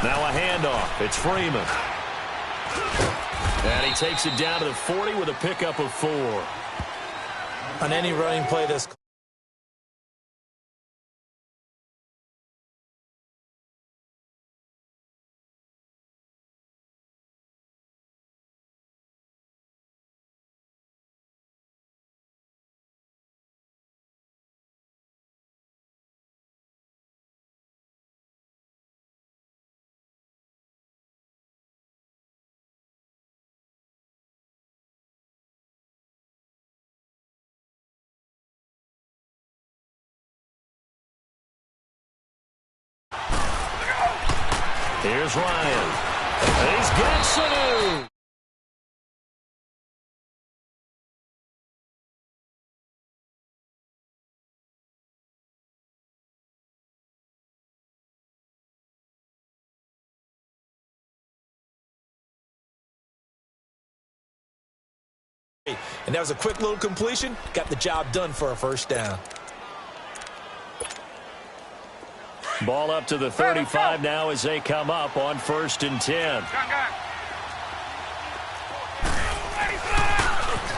Now a handoff. It's Freeman. And he takes it down to the 40 with a pickup of 4. On any running play this Here's Ryan. He's got Sanu. And that was a quick little completion. Got the job done for a first down. Ball up to the 35 now as they come up on 1st and 10.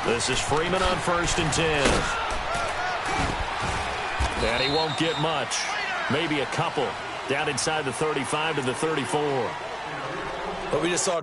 This is Freeman on 1st and 10. And he won't get much. Maybe a couple. Down inside the 35 to the 34. But we just saw...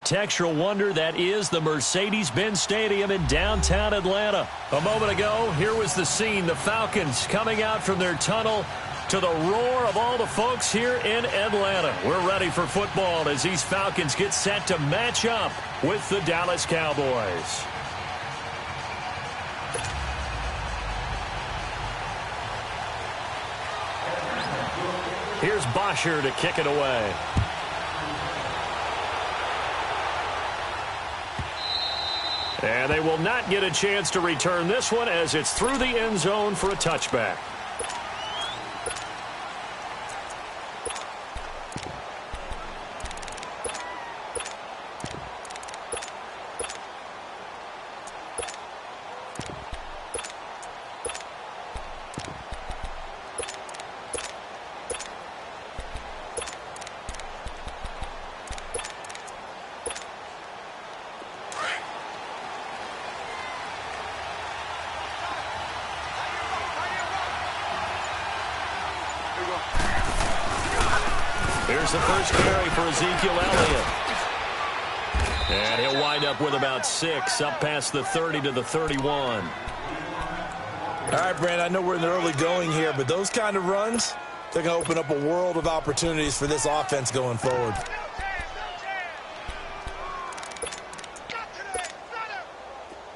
Textural wonder that is the Mercedes-Benz Stadium in downtown Atlanta. A moment ago, here was the scene. The Falcons coming out from their tunnel to the roar of all the folks here in Atlanta. We're ready for football as these Falcons get set to match up with the Dallas Cowboys. Here's Bosher to kick it away. And they will not get a chance to return this one as it's through the end zone for a touchback. Here's the first carry for Ezekiel Elliott. And he'll wind up with about 6 up past the 30 to the 31. All right, Brandon, I know we're in the early going here, but those kind of runs, they're going to open up a world of opportunities for this offense going forward.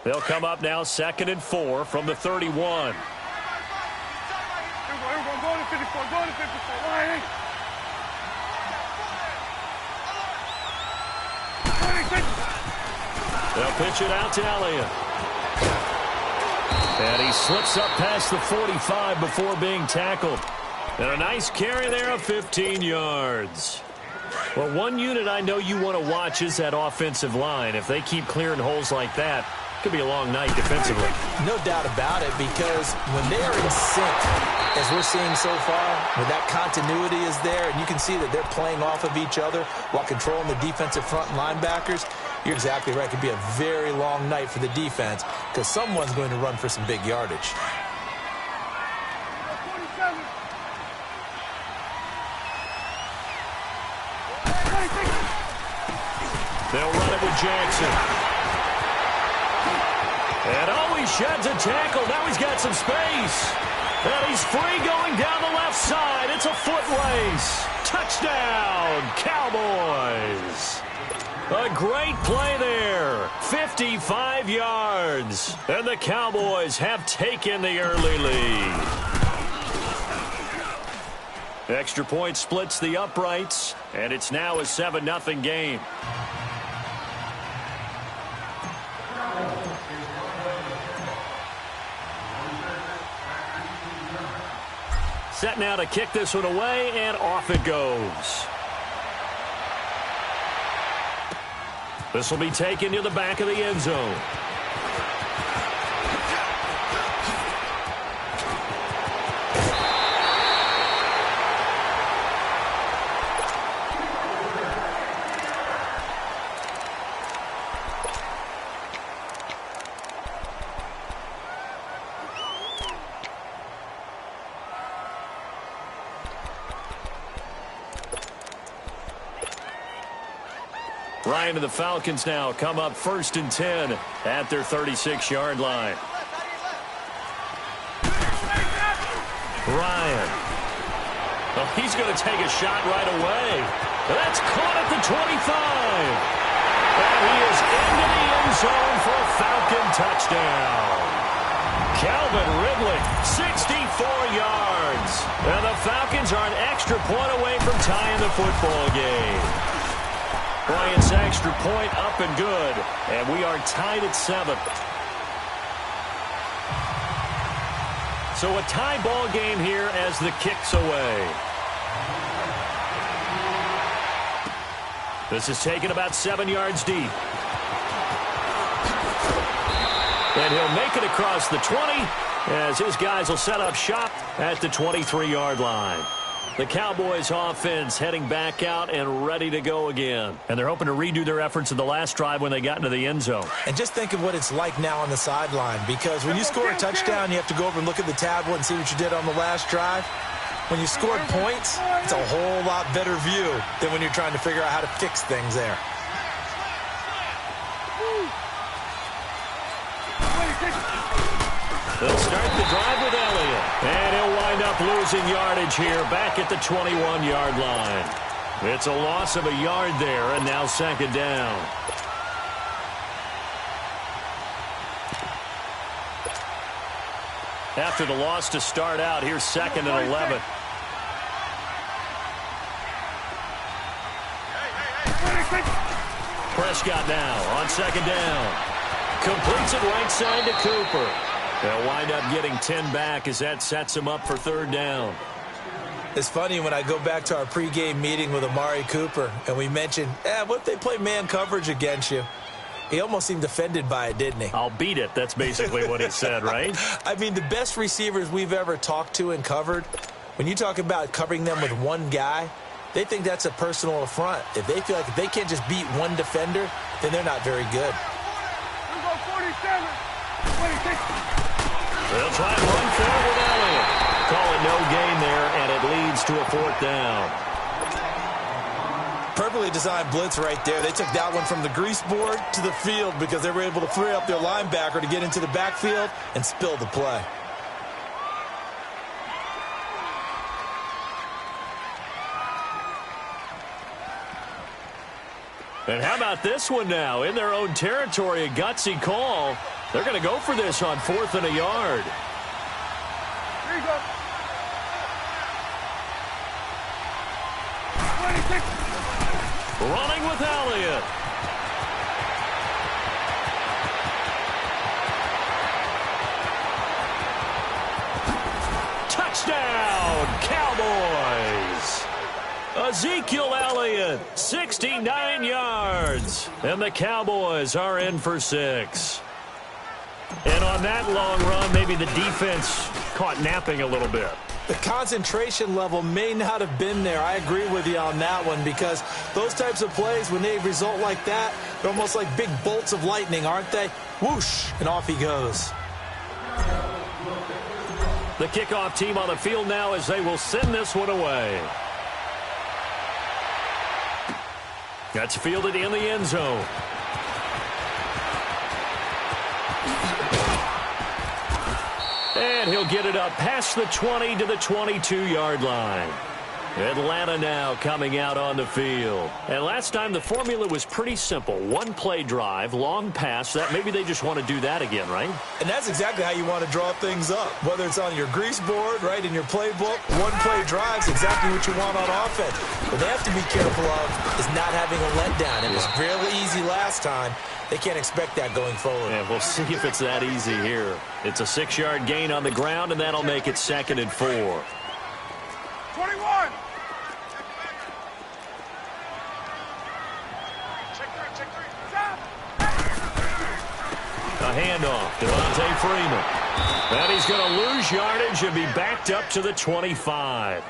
They'll come up now 2nd and 4 from the 31. Go to 54, go to 54. They'll pitch it out to Elliott. And he slips up past the 45 before being tackled. And a nice carry there of 15 yards. Well, one unit I know you want to watch is that offensive line. If they keep clearing holes like that, it could be a long night defensively. No doubt about it, because when they are in sync, as we're seeing so far, when that continuity is there, and you can see that they're playing off of each other while controlling the defensive front linebackers, you're exactly right. It could be a very long night for the defense because someone's going to run for some big yardage. They'll run it with Jackson. And he sheds a tackle. Now he's got some space. And he's free going down the left side. It's a foot race. Touchdown, Cowboys. A great play there. 55 yards. And the Cowboys have taken the early lead. Extra point splits the uprights, and it's now a 7-0 game. Set now to kick this one away, and off it goes. This will be taken to the back of the end zone. Ryan and the Falcons now come up 1st and 10 at their 36-yard line. Ryan. Well, he's going to take a shot right away. That's caught at the 25. And he is into the end zone for a Falcon touchdown. Calvin Ridley, 64 yards. And the Falcons are an extra point away from tying the football game. Bryant's extra point up and good, and we are tied at 7. So a tie ball game here as the kick's away. This is taken about 7 yards deep. And he'll make it across the 20 as his guys will set up shop at the 23-yard line. The Cowboys offense heading back out and ready to go again. And they're hoping to redo their efforts in the last drive when they got into the end zone. And just think of what it's like now on the sideline, because when you score a touchdown, you have to go over and look at the tablet and see what you did on the last drive. When you scored points, it's a whole lot better view than when you're trying to figure out how to fix things there. They'll start the drive with Elliott. And he'll wind up losing yardage here back at the 21-yard line. It's a loss of a yard there, and now 2nd down. After the loss to start out, here's 2nd and 11. Prescott now on 2nd down. Completes it right side to Cooper. They'll wind up getting 10 back as that sets him up for 3rd down. It's funny when I go back to our pregame meeting with Amari Cooper and we mentioned, what if they play man coverage against you? He almost seemed offended by it, didn't he? I'll beat it. That's basically what he said, right? I mean, the best receivers we've ever talked to and covered, when you talk about covering them with one guy, they think that's a personal affront. If they feel like if they can't just beat one defender, then they're not very good. They'll try and run forward with Elliott. Call it no gain there, and it leads to a 4th down. Perfectly designed blitz right there. They took that one from the grease board to the field because they were able to free up their linebacker to get into the backfield and spill the play. And how about this one now? In their own territory, a gutsy call. They're going to go for this on 4th and a yard. Here you go. 26. Running with Elliott. Touchdown, Cowboys. Ezekiel Elliott, 69 yards. And the Cowboys are in for 6. And on that long run, maybe the defense caught napping a little bit. The concentration level may not have been there. I agree with you on that one because those types of plays, when they result like that, they're almost like big bolts of lightning, aren't they? Whoosh, and off he goes. The kickoff team on the field now as they will send this one away. That's fielded in the end zone. And he'll get it up past the 20 to the 22-yard line. Atlanta now coming out on the field. And last time the formula was pretty simple. One play drive, long pass. That maybe they just want to do that again, right? And that's exactly how you want to draw things up. Whether it's on your grease board, right, in your playbook, one play drive is exactly what you want on offense. What they have to be careful of is not having a letdown. It was really easy last time. They can't expect that going forward. Yeah, we'll see if it's that easy here. It's a 6-yard gain on the ground, and that'll make it 2nd and 4. 21. A handoff, Devontae Freeman. And he's going to lose yardage and be backed up to the 25.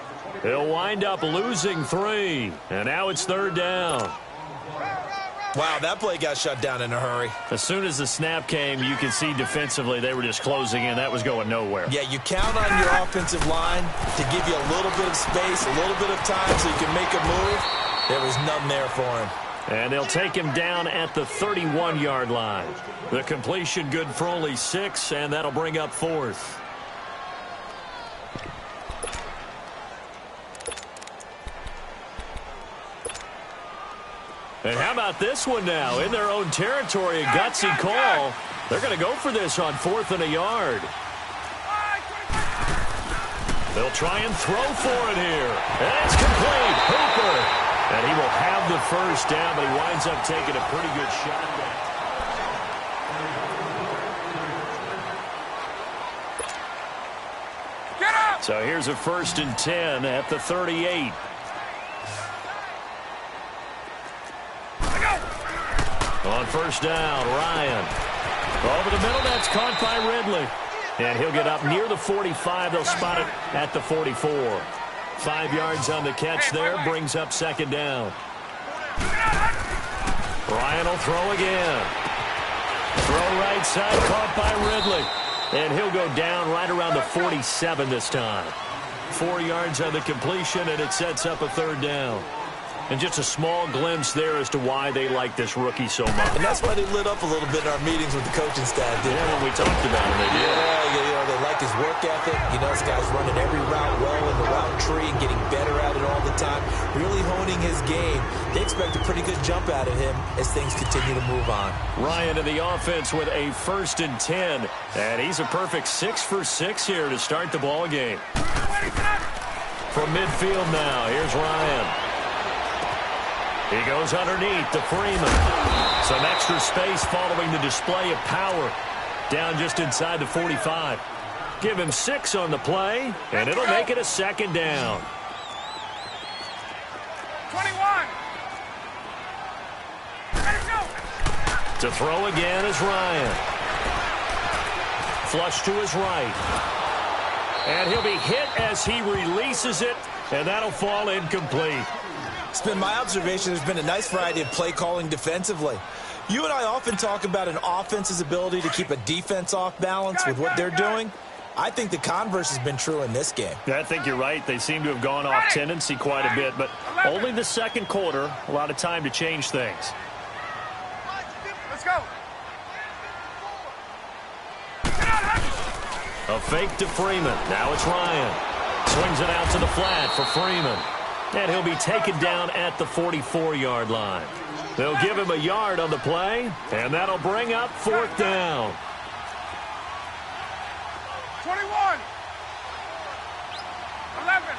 He'll wind up losing 3. And now it's 3rd down. Wow, that play got shut down in a hurry. As soon as the snap came, you could see defensively they were just closing in. That was going nowhere. Yeah, you count on your offensive line to give you a little bit of space, a little bit of time so you can make a move. There was none there for him. And they'll take him down at the 31-yard line. The completion good for only 6, and that'll bring up 4th. And how about this one now? In their own territory, a gutsy call. They're going to go for this on 4th and a yard. They'll try and throw for it here. And it's complete. Hooper. And he will have the first down, but he winds up taking a pretty good shot there. Get up! So here's a 1st and 10 at the 38. On 1st down, Ryan. Over the middle, that's caught by Ridley. And he'll get up near the 45. They'll spot it at the 44. 5 yards on the catch there, brings up 2nd down. Ryan will throw again. Throw right side, caught by Ridley. And he'll go down right around the 47 this time. 4 yards on the completion, and it sets up a 3rd down. And just a small glimpse there as to why they like this rookie so much. And that's why they lit up a little bit in our meetings with the coaching staff. Yeah, when we talked about him, they did. Yeah, they like his work ethic. You know, this guy's running every route well in the route tree and getting better at it all the time. Really honing his game. They expect a pretty good jump out of him as things continue to move on. Ryan in the offense with a 1st and 10. And he's a perfect 6 for 6 here to start the ball game. From midfield now, here's Ryan. He goes underneath to Freeman. Some extra space following the display of power. Down just inside the 45. Give him 6 on the play, and it'll make it a 2nd down. 21. Let's go. To throw again is Ryan. Flush to his right. And he'll be hit as he releases it, and that'll fall incomplete. It's been my observation there's been a nice variety of play calling defensively. You and I often talk about an offense's ability to keep a defense off balance with what they're doing. I think the converse has been true in this game. I think you're right. They seem to have gone off tendency quite a bit, but only the 2nd quarter. A lot of time to change things. Let's go. A fake to Freeman. Now it's Ryan. Swings it out to the flat for Freeman. And he'll be taken down at the 44-yard line. They'll give him a yard on the play, and that'll bring up 4th down. 21. 11.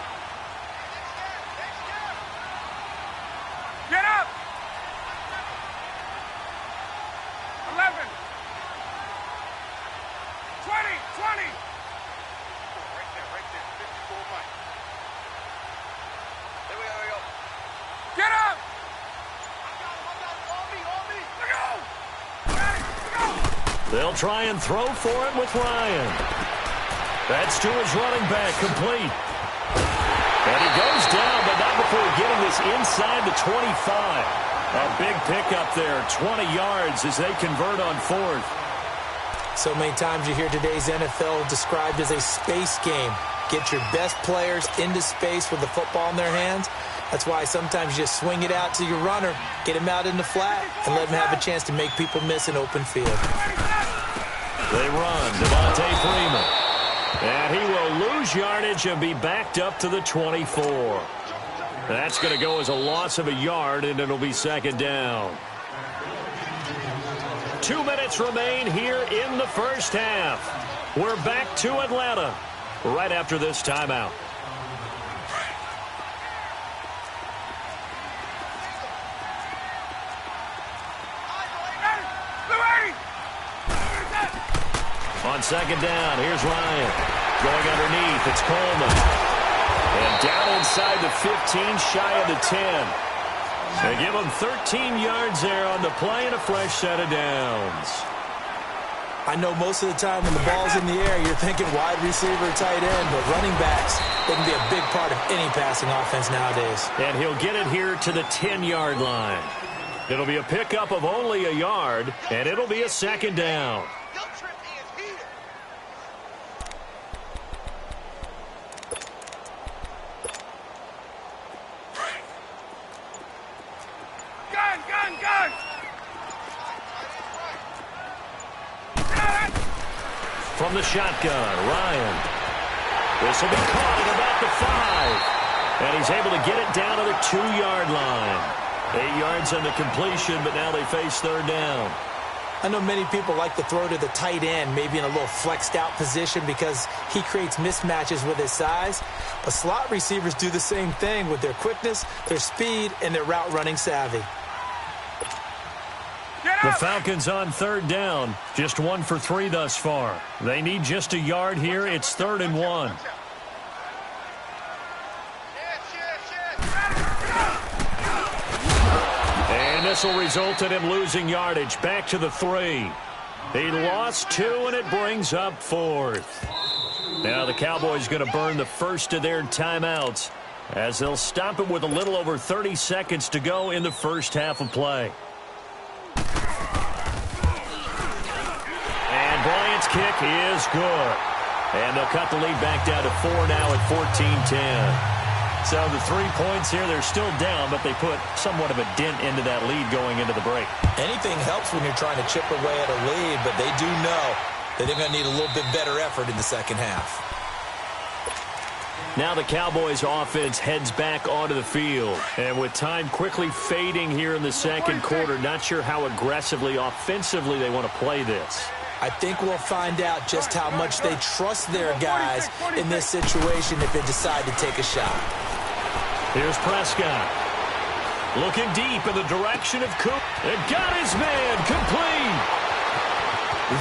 Get up. 11. 20. Right there. 54 Mike. There we go. Get up. On me. Let's go. They'll try and throw for it with Ryan. That's to his running back, complete. And he goes down, but not before getting this inside the 25. A big pickup there, 20 yards as they convert on 4th. So many times you hear today's NFL described as a space game. Get your best players into space with the football in their hands. That's why sometimes you just swing it out to your runner, get him out in the flat, and let him have a chance to make people miss an open field. They run, Devontae Freeman. And he will lose yardage and be backed up to the 24. That's going to go as a loss of a yard, and it'll be second down. 2 minutes remain here in the first half. We're back to Atlanta right after this timeout. On second down, here's Ryan. Going underneath, it's Coleman. And down inside the 15, shy of the 10. They give him 13 yards there on the play and a fresh set of downs. I know most of the time when the ball's in the air, you're thinking wide receiver, tight end, but running backs, they can be a big part of any passing offense nowadays. And he'll get it here to the 10-yard line. It'll be a pickup of only a yard, and it'll be a second down. From the shotgun, Ryan. This will be caught at about the 5. And he's able to get it down to the 2-yard line. 8 yards on the completion, but now they face third down. I know many people like to throw to the tight end, maybe in a little flexed out position because he creates mismatches with his size. But slot receivers do the same thing with their quickness, their speed, and their route running savvy. The Falcons on third down, just 1 for 3 thus far. They need just a yard here. It's 3rd and 1. And this will result in him losing yardage back to the 3. He lost 2, and it brings up 4th. Now the Cowboys going to burn the first of their timeouts as they'll stop it with a little over 30 seconds to go in the first half of play. Bryant's kick is good. And they'll cut the lead back down to 4 now at 14-10. So the 3 points here, they're still down, but they put somewhat of a dent into that lead going into the break. Anything helps when you're trying to chip away at a lead, but they do know that they're going to need a little bit better effort in the second half. Now the Cowboys offense heads back onto the field. And with time quickly fading here in the second quarter, not sure how aggressively, offensively they want to play this. I think we'll find out just how much they trust their guys in this situation if they decide to take a shot. Here's Prescott. Looking deep in the direction of Coop. And got his man complete.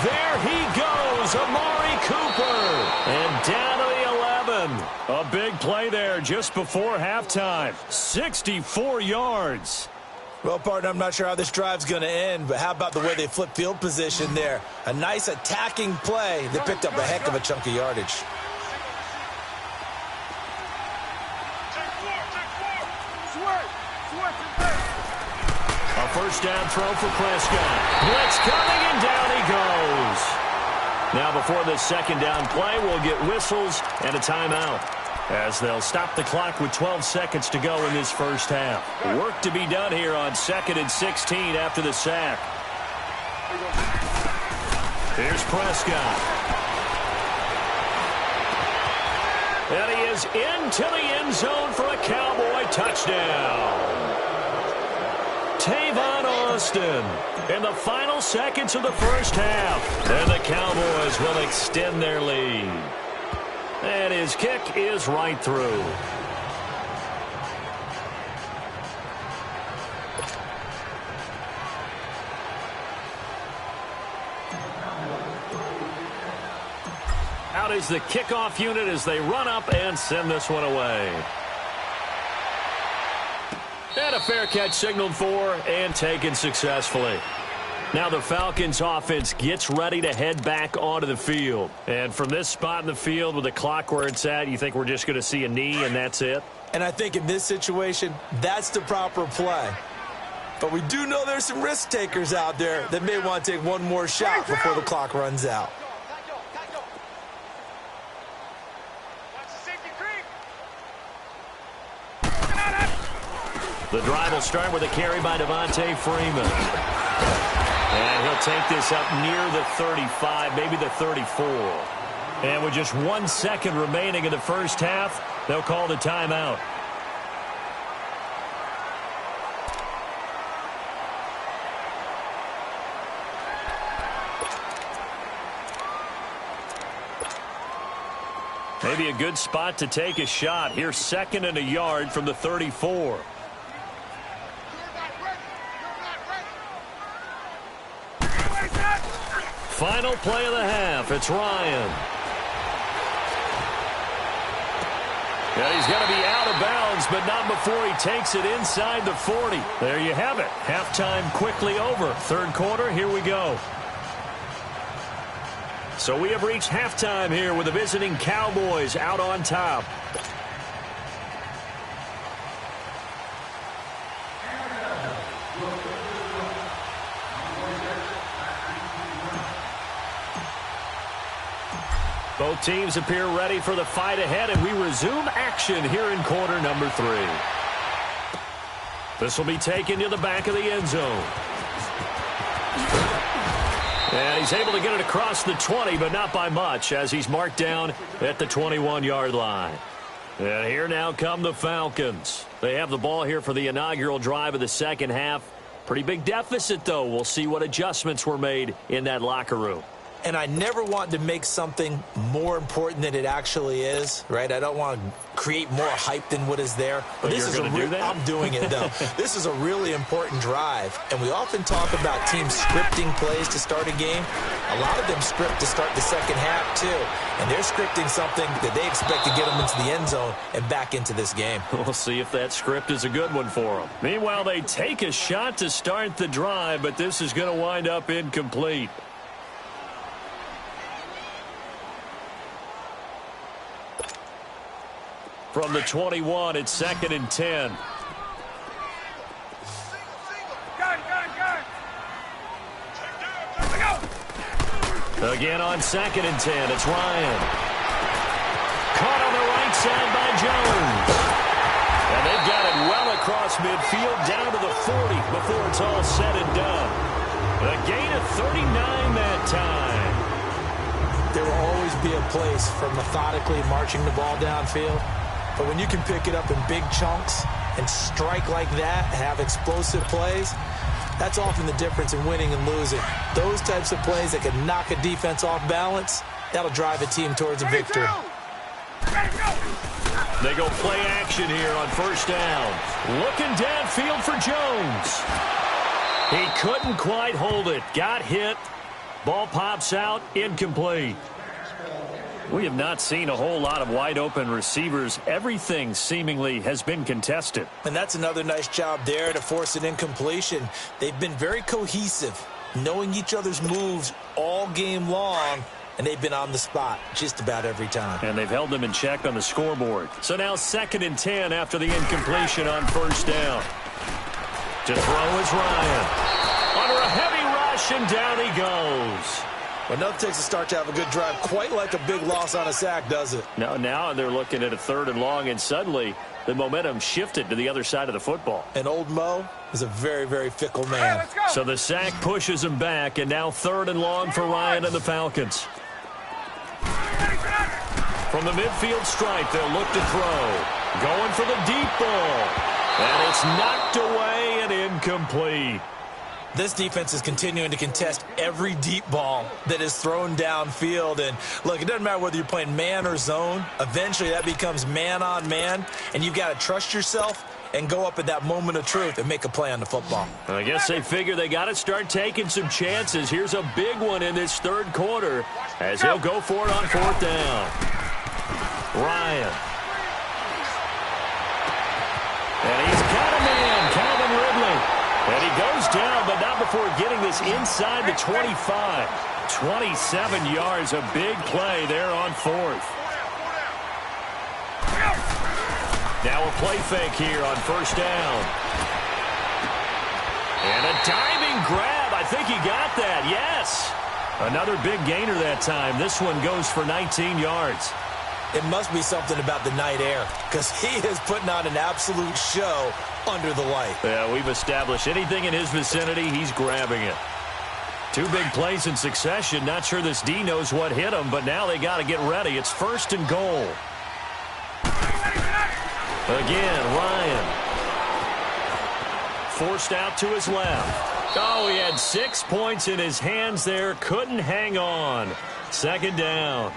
There he goes, Amari Cooper. And down to the 11. A big play there just before halftime. 64 yards. Well, partner, I'm not sure how this drive's going to end, but how about the way they flip field position there? A nice attacking play. They picked up a heck of a chunk of yardage. A first down throw for Prescott. Blitz coming, and down he goes. Now before this second down play, we'll get whistles and a timeout, as they'll stop the clock with 12 seconds to go in this first half. Work to be done here on 2nd and 16 after the sack. Here's Prescott. And he is into the end zone for a Cowboy touchdown. Tavon Austin in the final seconds of the first half. And the Cowboys will extend their lead. And his kick is right through. Out is the kickoff unit as they run up and send this one away. And a fair catch signaled for and taken successfully. Now the Falcons offense gets ready to head back onto the field. And from this spot in the field with the clock where it's at, you think we're just going to see a knee and that's it? And I think in this situation, that's the proper play. But we do know there's some risk takers out there that may want to take one more shot before the clock runs out. The drive will start with a carry by Devontae Freeman. And he'll take this up near the 35, maybe the 34. And with just 1 second remaining in the first half, they'll call the timeout. Maybe a good spot to take a shot. Here's 2nd and a yard from the 34. Final play of the half. It's Ryan. Yeah, he's going to be out of bounds, but not before he takes it inside the 40. There you have it. Halftime quickly over. Third quarter, here we go. So we have reached halftime here with the visiting Cowboys out on top. Both teams appear ready for the fight ahead, and we resume action here in quarter number 3. This will be taken to the back of the end zone. And he's able to get it across the 20, but not by much, as he's marked down at the 21-yard line. And here now come the Falcons. They have the ball here for the inaugural drive of the second half. Pretty big deficit, though. We'll see what adjustments were made in that locker room. And I never want to make something more important than it actually is, right? I don't want to create more hype than what is there. But this is I'm doing it, though. This is a really important drive. And we often talk about teams scripting plays to start a game. A lot of them script to start the second half, too. And they're scripting something that they expect to get them into the end zone and back into this game. We'll see if that script is a good one for them. Meanwhile, they take a shot to start the drive, but this is going to wind up incomplete. From the 21, it's 2nd and 10. Again on 2nd and 10, it's Ryan. Caught on the right side by Jones. And they've got it well across midfield down to the 40 before it's all said and done. A gain of 39 that time. There will always be a place for methodically marching the ball downfield. But when you can pick it up in big chunks and strike like that, have explosive plays, that's often the difference in winning and losing. Those types of plays that can knock a defense off balance, that'll drive a team towards a victory. They go play action here on first down. Looking downfield for Jones. He couldn't quite hold it. Got hit. Ball pops out. Incomplete. We have not seen a whole lot of wide-open receivers. Everything seemingly has been contested. And that's another nice job there to force an incompletion. They've been very cohesive, knowing each other's moves all game long, and they've been on the spot just about every time. And they've held them in check on the scoreboard. So now 2nd and 10 after the incompletion on first down. To throw is Ryan. Under a heavy rush, and down he goes. Well, nothing takes a start to have a good drive quite like a big loss on a sack, does it? No, now they're looking at a 3rd and long, and suddenly the momentum shifted to the other side of the football. And old Mo is a very, very fickle man. So the sack pushes him back, and now 3rd and long for Ryan and the Falcons. From the midfield stripe, they'll look to throw. Going for the deep ball. And it's knocked away and incomplete. This defense is continuing to contest every deep ball that is thrown downfield. And, look, it doesn't matter whether you're playing man or zone. Eventually, that becomes man-on-man, and you've got to trust yourself and go up at that moment of truth and make a play on the football. I guess they figure they got to start taking some chances. Here's a big one in this third quarter as he'll go for it on 4th down. Ryan. And he's got a man, Calvin Ridley. And he goes down, but not before getting this inside the 25. 27 yards, a big play there on 4th. Now a play fake here on first down. And a diving grab. I think he got that, yes. Another big gainer that time. This one goes for 19 yards. It must be something about the night air, because he is putting on an absolute show under the light. Yeah, we've established anything in his vicinity, he's grabbing it. 2 big plays in succession. Not sure this D knows what hit him, but now they got to get ready. It's 1st and goal. Again, Ryan. Forced out to his left. Oh, he had 6 points in his hands there. Couldn't hang on. 2nd down.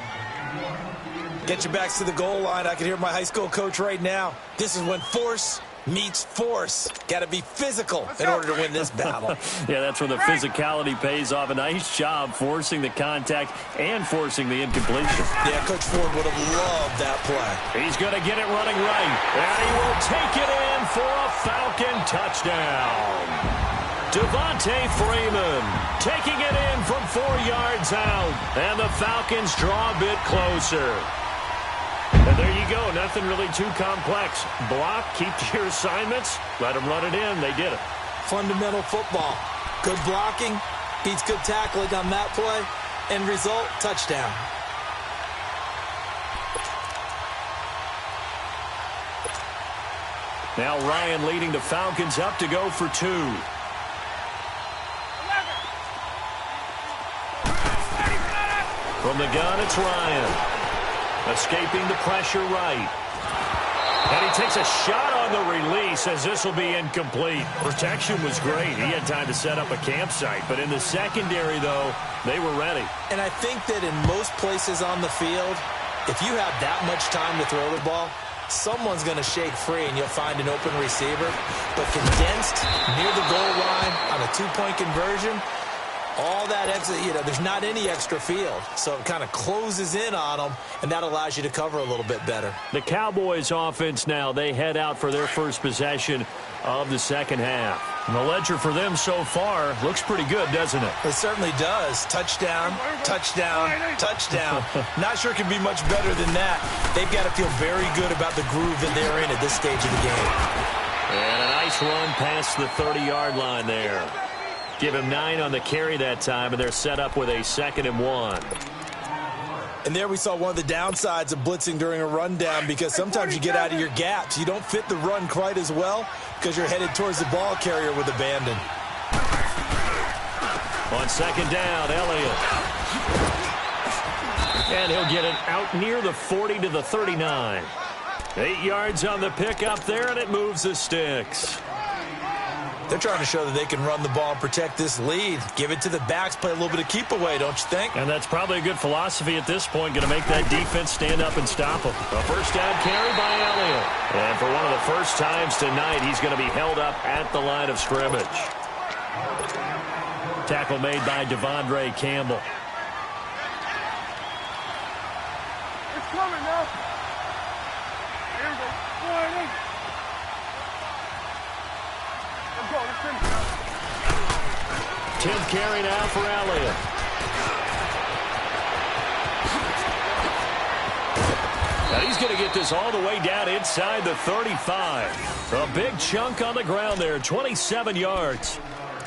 Get your backs to the goal line. I can hear my high school coach right now. This is when force meets force. Got to be physical in order to win this battle. Yeah, that's where the physicality pays off. A nice job forcing the contact and forcing the incompletion. Yeah, Coach Ford would have loved that play. He's going to get it running right. And he will take it in for a Falcon touchdown. Devontae Freeman taking it in from 4 yards out. And the Falcons draw a bit closer. And there you go. Nothing really too complex. Block, keep to your assignments, let them run it in. They did it. Fundamental football. Good blocking beats good tackling on that play. End result, touchdown. Now Ryan leading the Falcons up to go for 2. From the gun, it's Ryan. Escaping the pressure right. And he takes a shot on the release as this will be incomplete. Protection was great. He had time to set up a campsite. But in the secondary, though, they were ready. And I think that in most places on the field, if you have that much time to throw the ball, someone's going to shake free and you'll find an open receiver. But condensed near the goal line on a 2-point conversion, all that extra, there's not any extra field. So it kind of closes in on them, and that allows you to cover a little bit better. The Cowboys offense now, they head out for their first possession of the second half. And the ledger for them so far looks pretty good, doesn't it? It certainly does. Touchdown, touchdown, touchdown. Not sure it can be much better than that. They've got to feel very good about the groove that they're in at this stage of the game. And a nice run past the 30-yard line there. Give him 9 on the carry that time, and they're set up with a 2nd and 1. And there we saw one of the downsides of blitzing during a rundown, because sometimes you get out of your gaps. You don't fit the run quite as well because you're headed towards the ball carrier with abandon. On 2nd down, Elliott. And he'll get it out near the 40 to the 39. 8 yards on the pickup there, and it moves the sticks. They're trying to show that they can run the ball and protect this lead. Give it to the backs, play a little bit of keep away, don't you think? And that's probably a good philosophy at this point, going to make that defense stand up and stop them. A first down carry by Elliott. And for one of the first times tonight, he's going to be held up at the line of scrimmage. Tackle made by Devondre Campbell. It's coming now. Here we go. 10th carry now for Elliott. Now he's going to get this all the way down inside the 35. A big chunk on the ground there, 27 yards.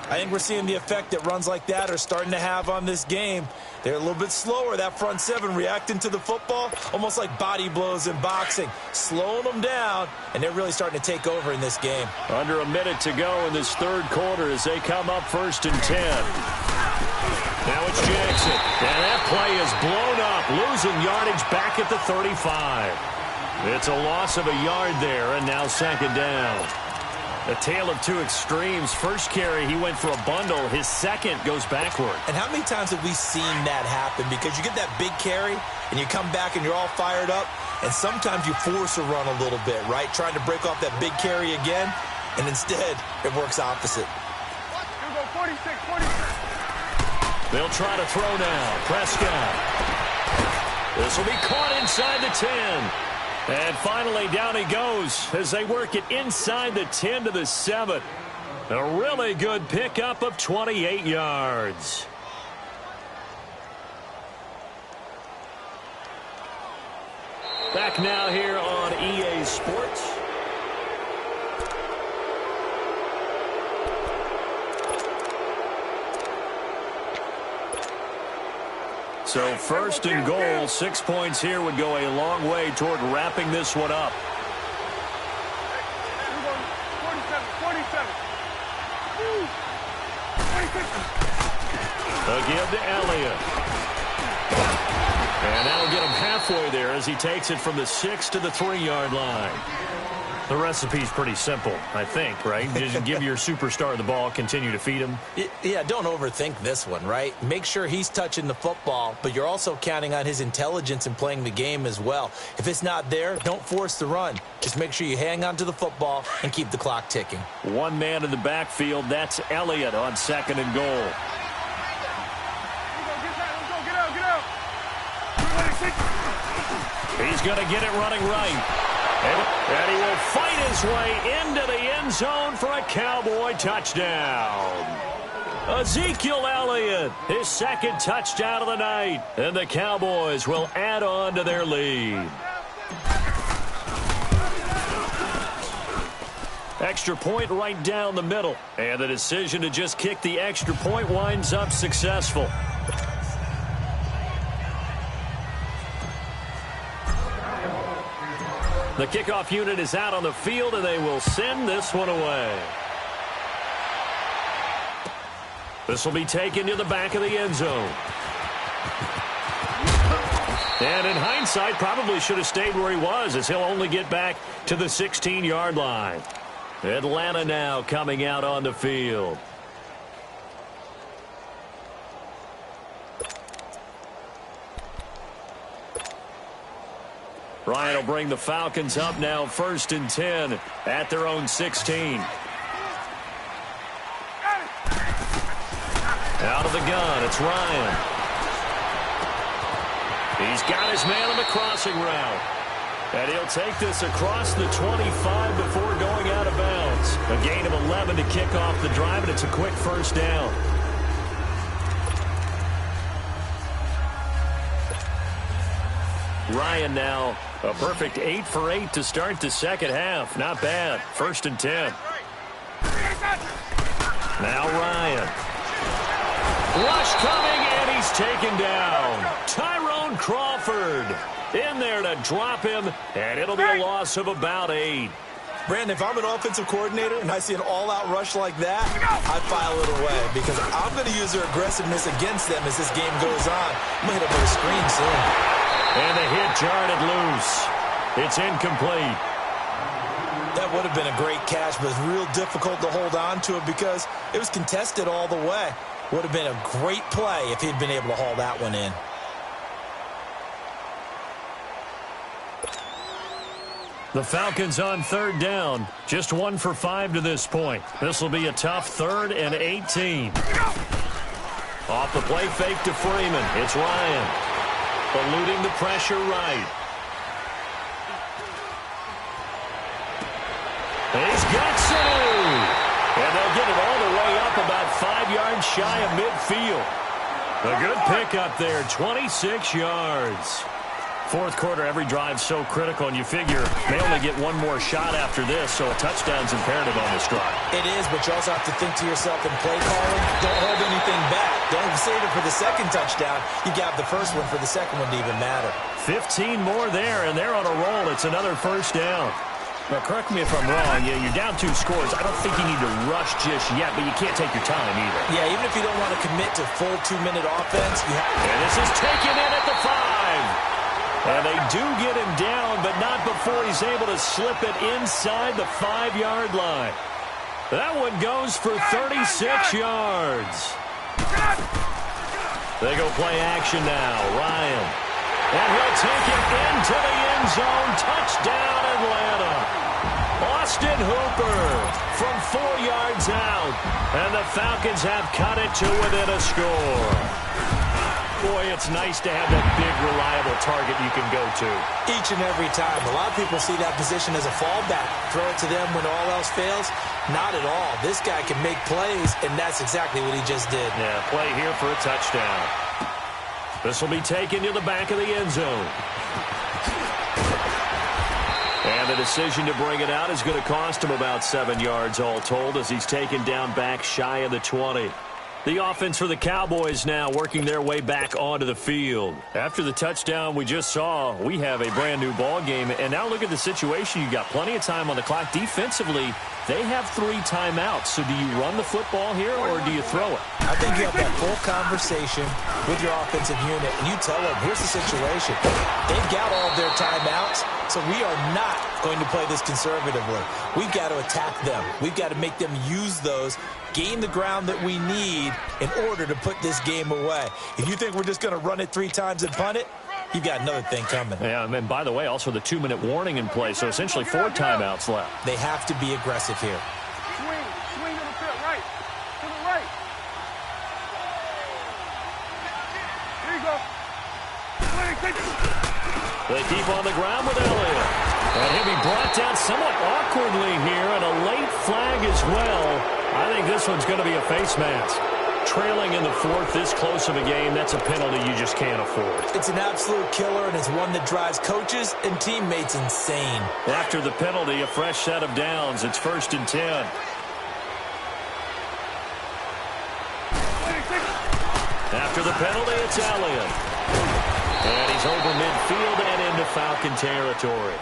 I think we're seeing the effect that runs like that are starting to have on this game. They're a little bit slower, that front 7, reacting to the football, almost like body blows in boxing, slowing them down, and they're really starting to take over in this game. Under a minute to go in this 3rd quarter as they come up 1st and 10. Now it's Jackson, and that play is blown up, losing yardage back at the 35. It's a loss of a yard there, and now 2nd down. A tale of 2 extremes. First carry, he went for a bundle. His second goes backward. And how many times have we seen that happen? Because you get that big carry, and you come back and you're all fired up, and sometimes you force a run a little bit, right? Trying to break off that big carry again, and instead, it works opposite. Here we go, 46, 46. They'll try to throw now. Prescott. This will be caught inside the 10. And finally, down he goes as they work it inside the 10 to the 7. A really good pickup of 28 yards. Back now here on EA Sports. So 1st and goal, 6 points here would go a long way toward wrapping this one up. Here we go, 47. Again to Elliott. And that'll get him halfway there as he takes it from the 6 to the 3-yard line. The recipe's pretty simple, I think, right? Just give your superstar the ball, continue to feed him. Yeah, don't overthink this one, right? Make sure he's touching the football, but you're also counting on his intelligence in playing the game as well. If it's not there, don't force the run. Just make sure you hang on to the football and keep the clock ticking. One man in the backfield, that's Elliott on 2nd and goal. He's going to get it running right. And he will fight his way into the end zone for a Cowboy touchdown. Ezekiel Elliott, his 2nd touchdown of the night. And the Cowboys will add on to their lead. Extra point right down the middle. And the decision to just kick the extra point winds up successful. The kickoff unit is out on the field, and they will send this one away. This will be taken to the back of the end zone. And in hindsight, probably should have stayed where he was, as he'll only get back to the 16-yard line. Atlanta now coming out on the field. Ryan will bring the Falcons up now 1st and 10 at their own 16. Out of the gun, it's Ryan. He's got his man on the crossing route. And he'll take this across the 25 before going out of bounds. A gain of 11 to kick off the drive, and it's a quick 1st down. Ryan now a perfect 8 for 8 to start the 2nd half. Not bad. 1st and 10. Now Ryan. Rush coming, and he's taken down. Tyrone Crawford in there to drop him, and it'll be a loss of about 8. Brandon, if I'm an offensive coordinator and I see an all-out rush like that, I file it away because I'm going to use their aggressiveness against them as this game goes on. I'm going to hit them with a screen soon. And the hit jarred it loose. It's incomplete. That would have been a great catch, but it's real difficult to hold on to it because it was contested all the way. Would have been a great play if he'd been able to haul that one in. The Falcons on 3rd down. Just 1 for 5 to this point. This will be a tough 3rd and 18. Off the play fake to Freeman. It's Ryan. Eluding the pressure right. He's got Sanu. And they'll get it all the way up about 5 yards shy of midfield. A good pickup there, 26 yards. 4th quarter, every drive so critical, and you figure they only get one more shot after this, so a touchdown's imperative on this drive. It is, but you also have to think to yourself in play calling, don't hold anything back. Don't save it for the 2nd touchdown. You got the 1st one for the 2nd one to even matter. 15 more there, and they're on a roll. It's another 1st down. Now, correct me if I'm wrong. You're down 2 scores. I don't think you need to rush just yet, but you can't take your time either. Yeah, even if you don't want to commit to full 2-minute offense, you have to. And this is taken in at the 5. And they do get him down, but not before he's able to slip it inside the 5-yard line. That one goes for 36 yards. They go play action now. Ryan. And he'll take it into the end zone. Touchdown, Atlanta. Austin Hooper from 4 yards out. And the Falcons have cut it to within a score. Boy, it's nice to have that big, reliable target you can go to. Each and every time. A lot of people see that position as a fallback. Throw it to them when all else fails. Not at all. This guy can make plays, and that's exactly what he just did. Yeah, play here for a touchdown. This will be taken to the back of the end zone. And the decision to bring it out is going to cost him about 7 yards all told as he's taken down back shy of the 20. The offense for the Cowboys now working their way back onto the field. After the touchdown we just saw, we have a brand new ball game. And now look at the situation. You've got plenty of time on the clock. Defensively, they have 3 timeouts. So do you run the football here or do you throw it? I think you have that full conversation with your offensive unit, and you tell them, here's the situation. They've got all of their timeouts, so we are not going to play this conservatively. We've got to attack them. We've got to make them use those, gain the ground that we need in order to put this game away. If you think we're just going to run it 3 times and punt it, you've got another thing coming. Yeah, and by the way, also the 2-minute warning in place, so essentially 4 timeouts left. They have to be aggressive here. Swing to the field, right. To the right. Here you go. They keep on the ground with Elliott. And he'll be brought down somewhat awkwardly here, and a late flag as well. I think this one's going to be a face mask. Trailing in the 4th, this close of a game, that's a penalty you just can't afford. It's an absolute killer, and it's one that drives coaches and teammates insane. After the penalty, a fresh set of downs. It's 1st and 10. After the penalty, it's Elliott. And he's over midfield and into Falcon territory.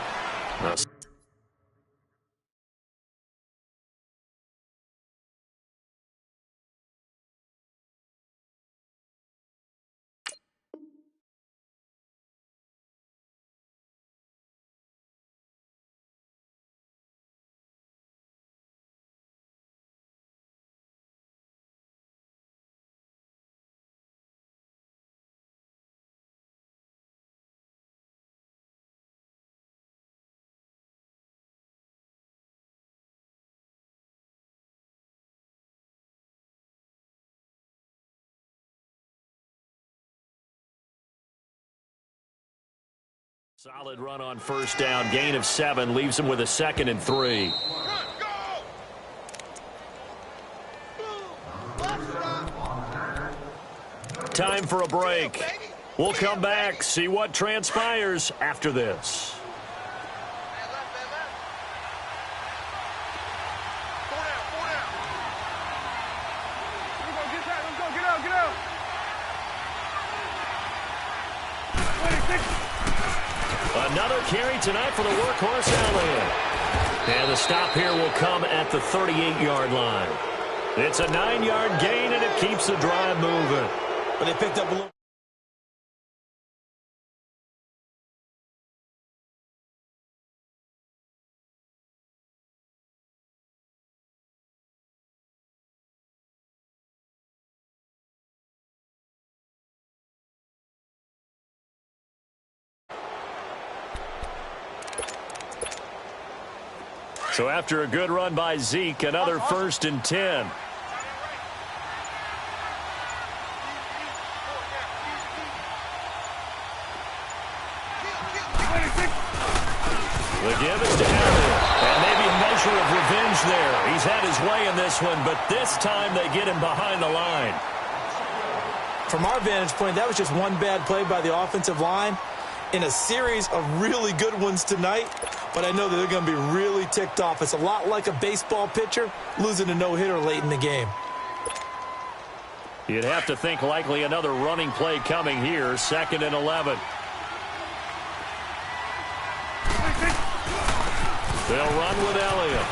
Solid run on 1st down. Gain of 7 leaves him with a 2nd and 3. Time for a break. We'll come back, see what transpires after this. Another carry tonight for the workhorse Elliott. And the stop here will come at the 38-yard line. It's a 9-yard gain, and it keeps the drive moving. But they picked up a little. So after a good run by Zeke, another 1st and 10. The give is to Elliott. And maybe a measure of revenge there. He's had his way in this one, but this time they get him behind the line. From our vantage point, that was just one bad play by the offensive line in a series of really good ones tonight, but I know that they're going to be really ticked off. It's a lot like a baseball pitcher losing a no-hitter late in the game. You'd have to think likely another running play coming here, 2nd and 11. They'll run with Elliott.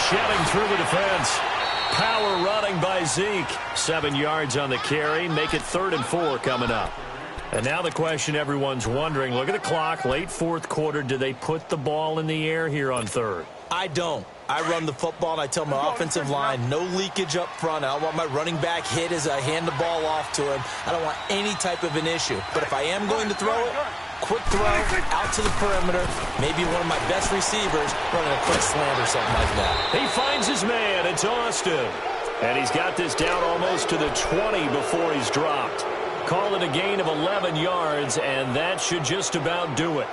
Shedding through the defense. Power running by Zeke. 7 yards on the carry. Make it 3rd and 4 coming up. And now the question everyone's wondering, look at the clock, late 4th quarter. Do they put the ball in the air here on 3rd? I don't. I run the football, and I tell my offensive line, no leakage up front. I don't want my running back hit as I hand the ball off to him. I don't want any type of an issue. But if I am going to throw it, quick throw, out to the perimeter, maybe one of my best receivers running a quick slant or something like that. He finds his man. It's Austin. And he's got this down almost to the 20 before he's dropped. Call it a gain of 11 yards, and that should just about do it.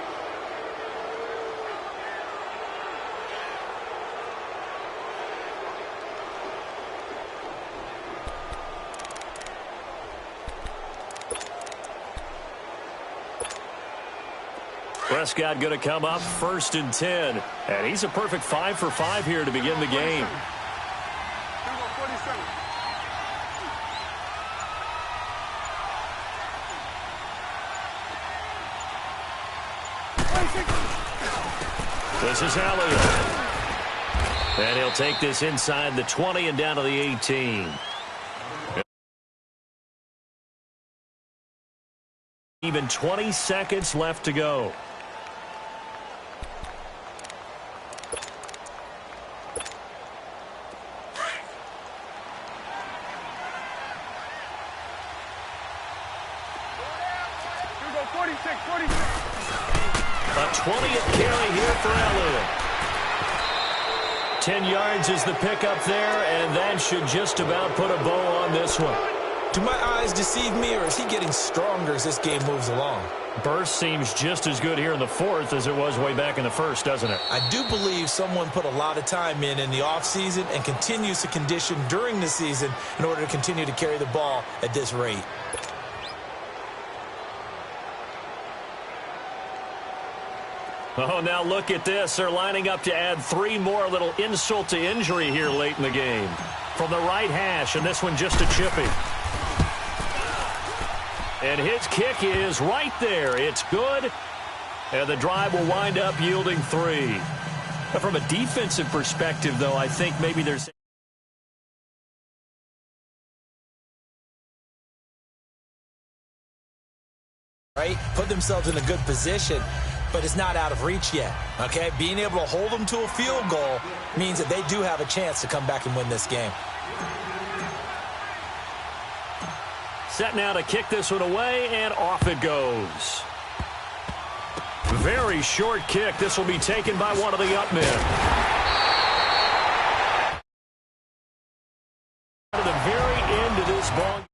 Prescott going to come up 1st and 10. And he's a perfect 5 for 5 here to begin the game. This is Elliott. And he'll take this inside the 20 and down to the 18. Even 20 seconds left to go. A 20th carry here for Elliott. 10 yards is the pickup there, and that should just about put a bow on this one. Do my eyes deceive me, or is he getting stronger as this game moves along? Burst seems just as good here in the fourth as it was way back in the first, doesn't it? I do believe someone put a lot of time in the offseason and continues to condition during the season in order to continue to carry the ball at this rate. Oh, now look at this. They're lining up to add 3 more, a little insult to injury here late in the game. From the right hash, and this one just a chippy. And his kick is right there. It's good. And the drive will wind up yielding 3. From a defensive perspective, though, I think maybe there's... Right? Put themselves in a good position, but it's not out of reach yet. Okay? Being able to hold them to a field goal means that they do have a chance to come back and win this game. Set now to kick this one away, and off it goes. Very short kick. This will be taken by one of the up men. To the very end of this ball.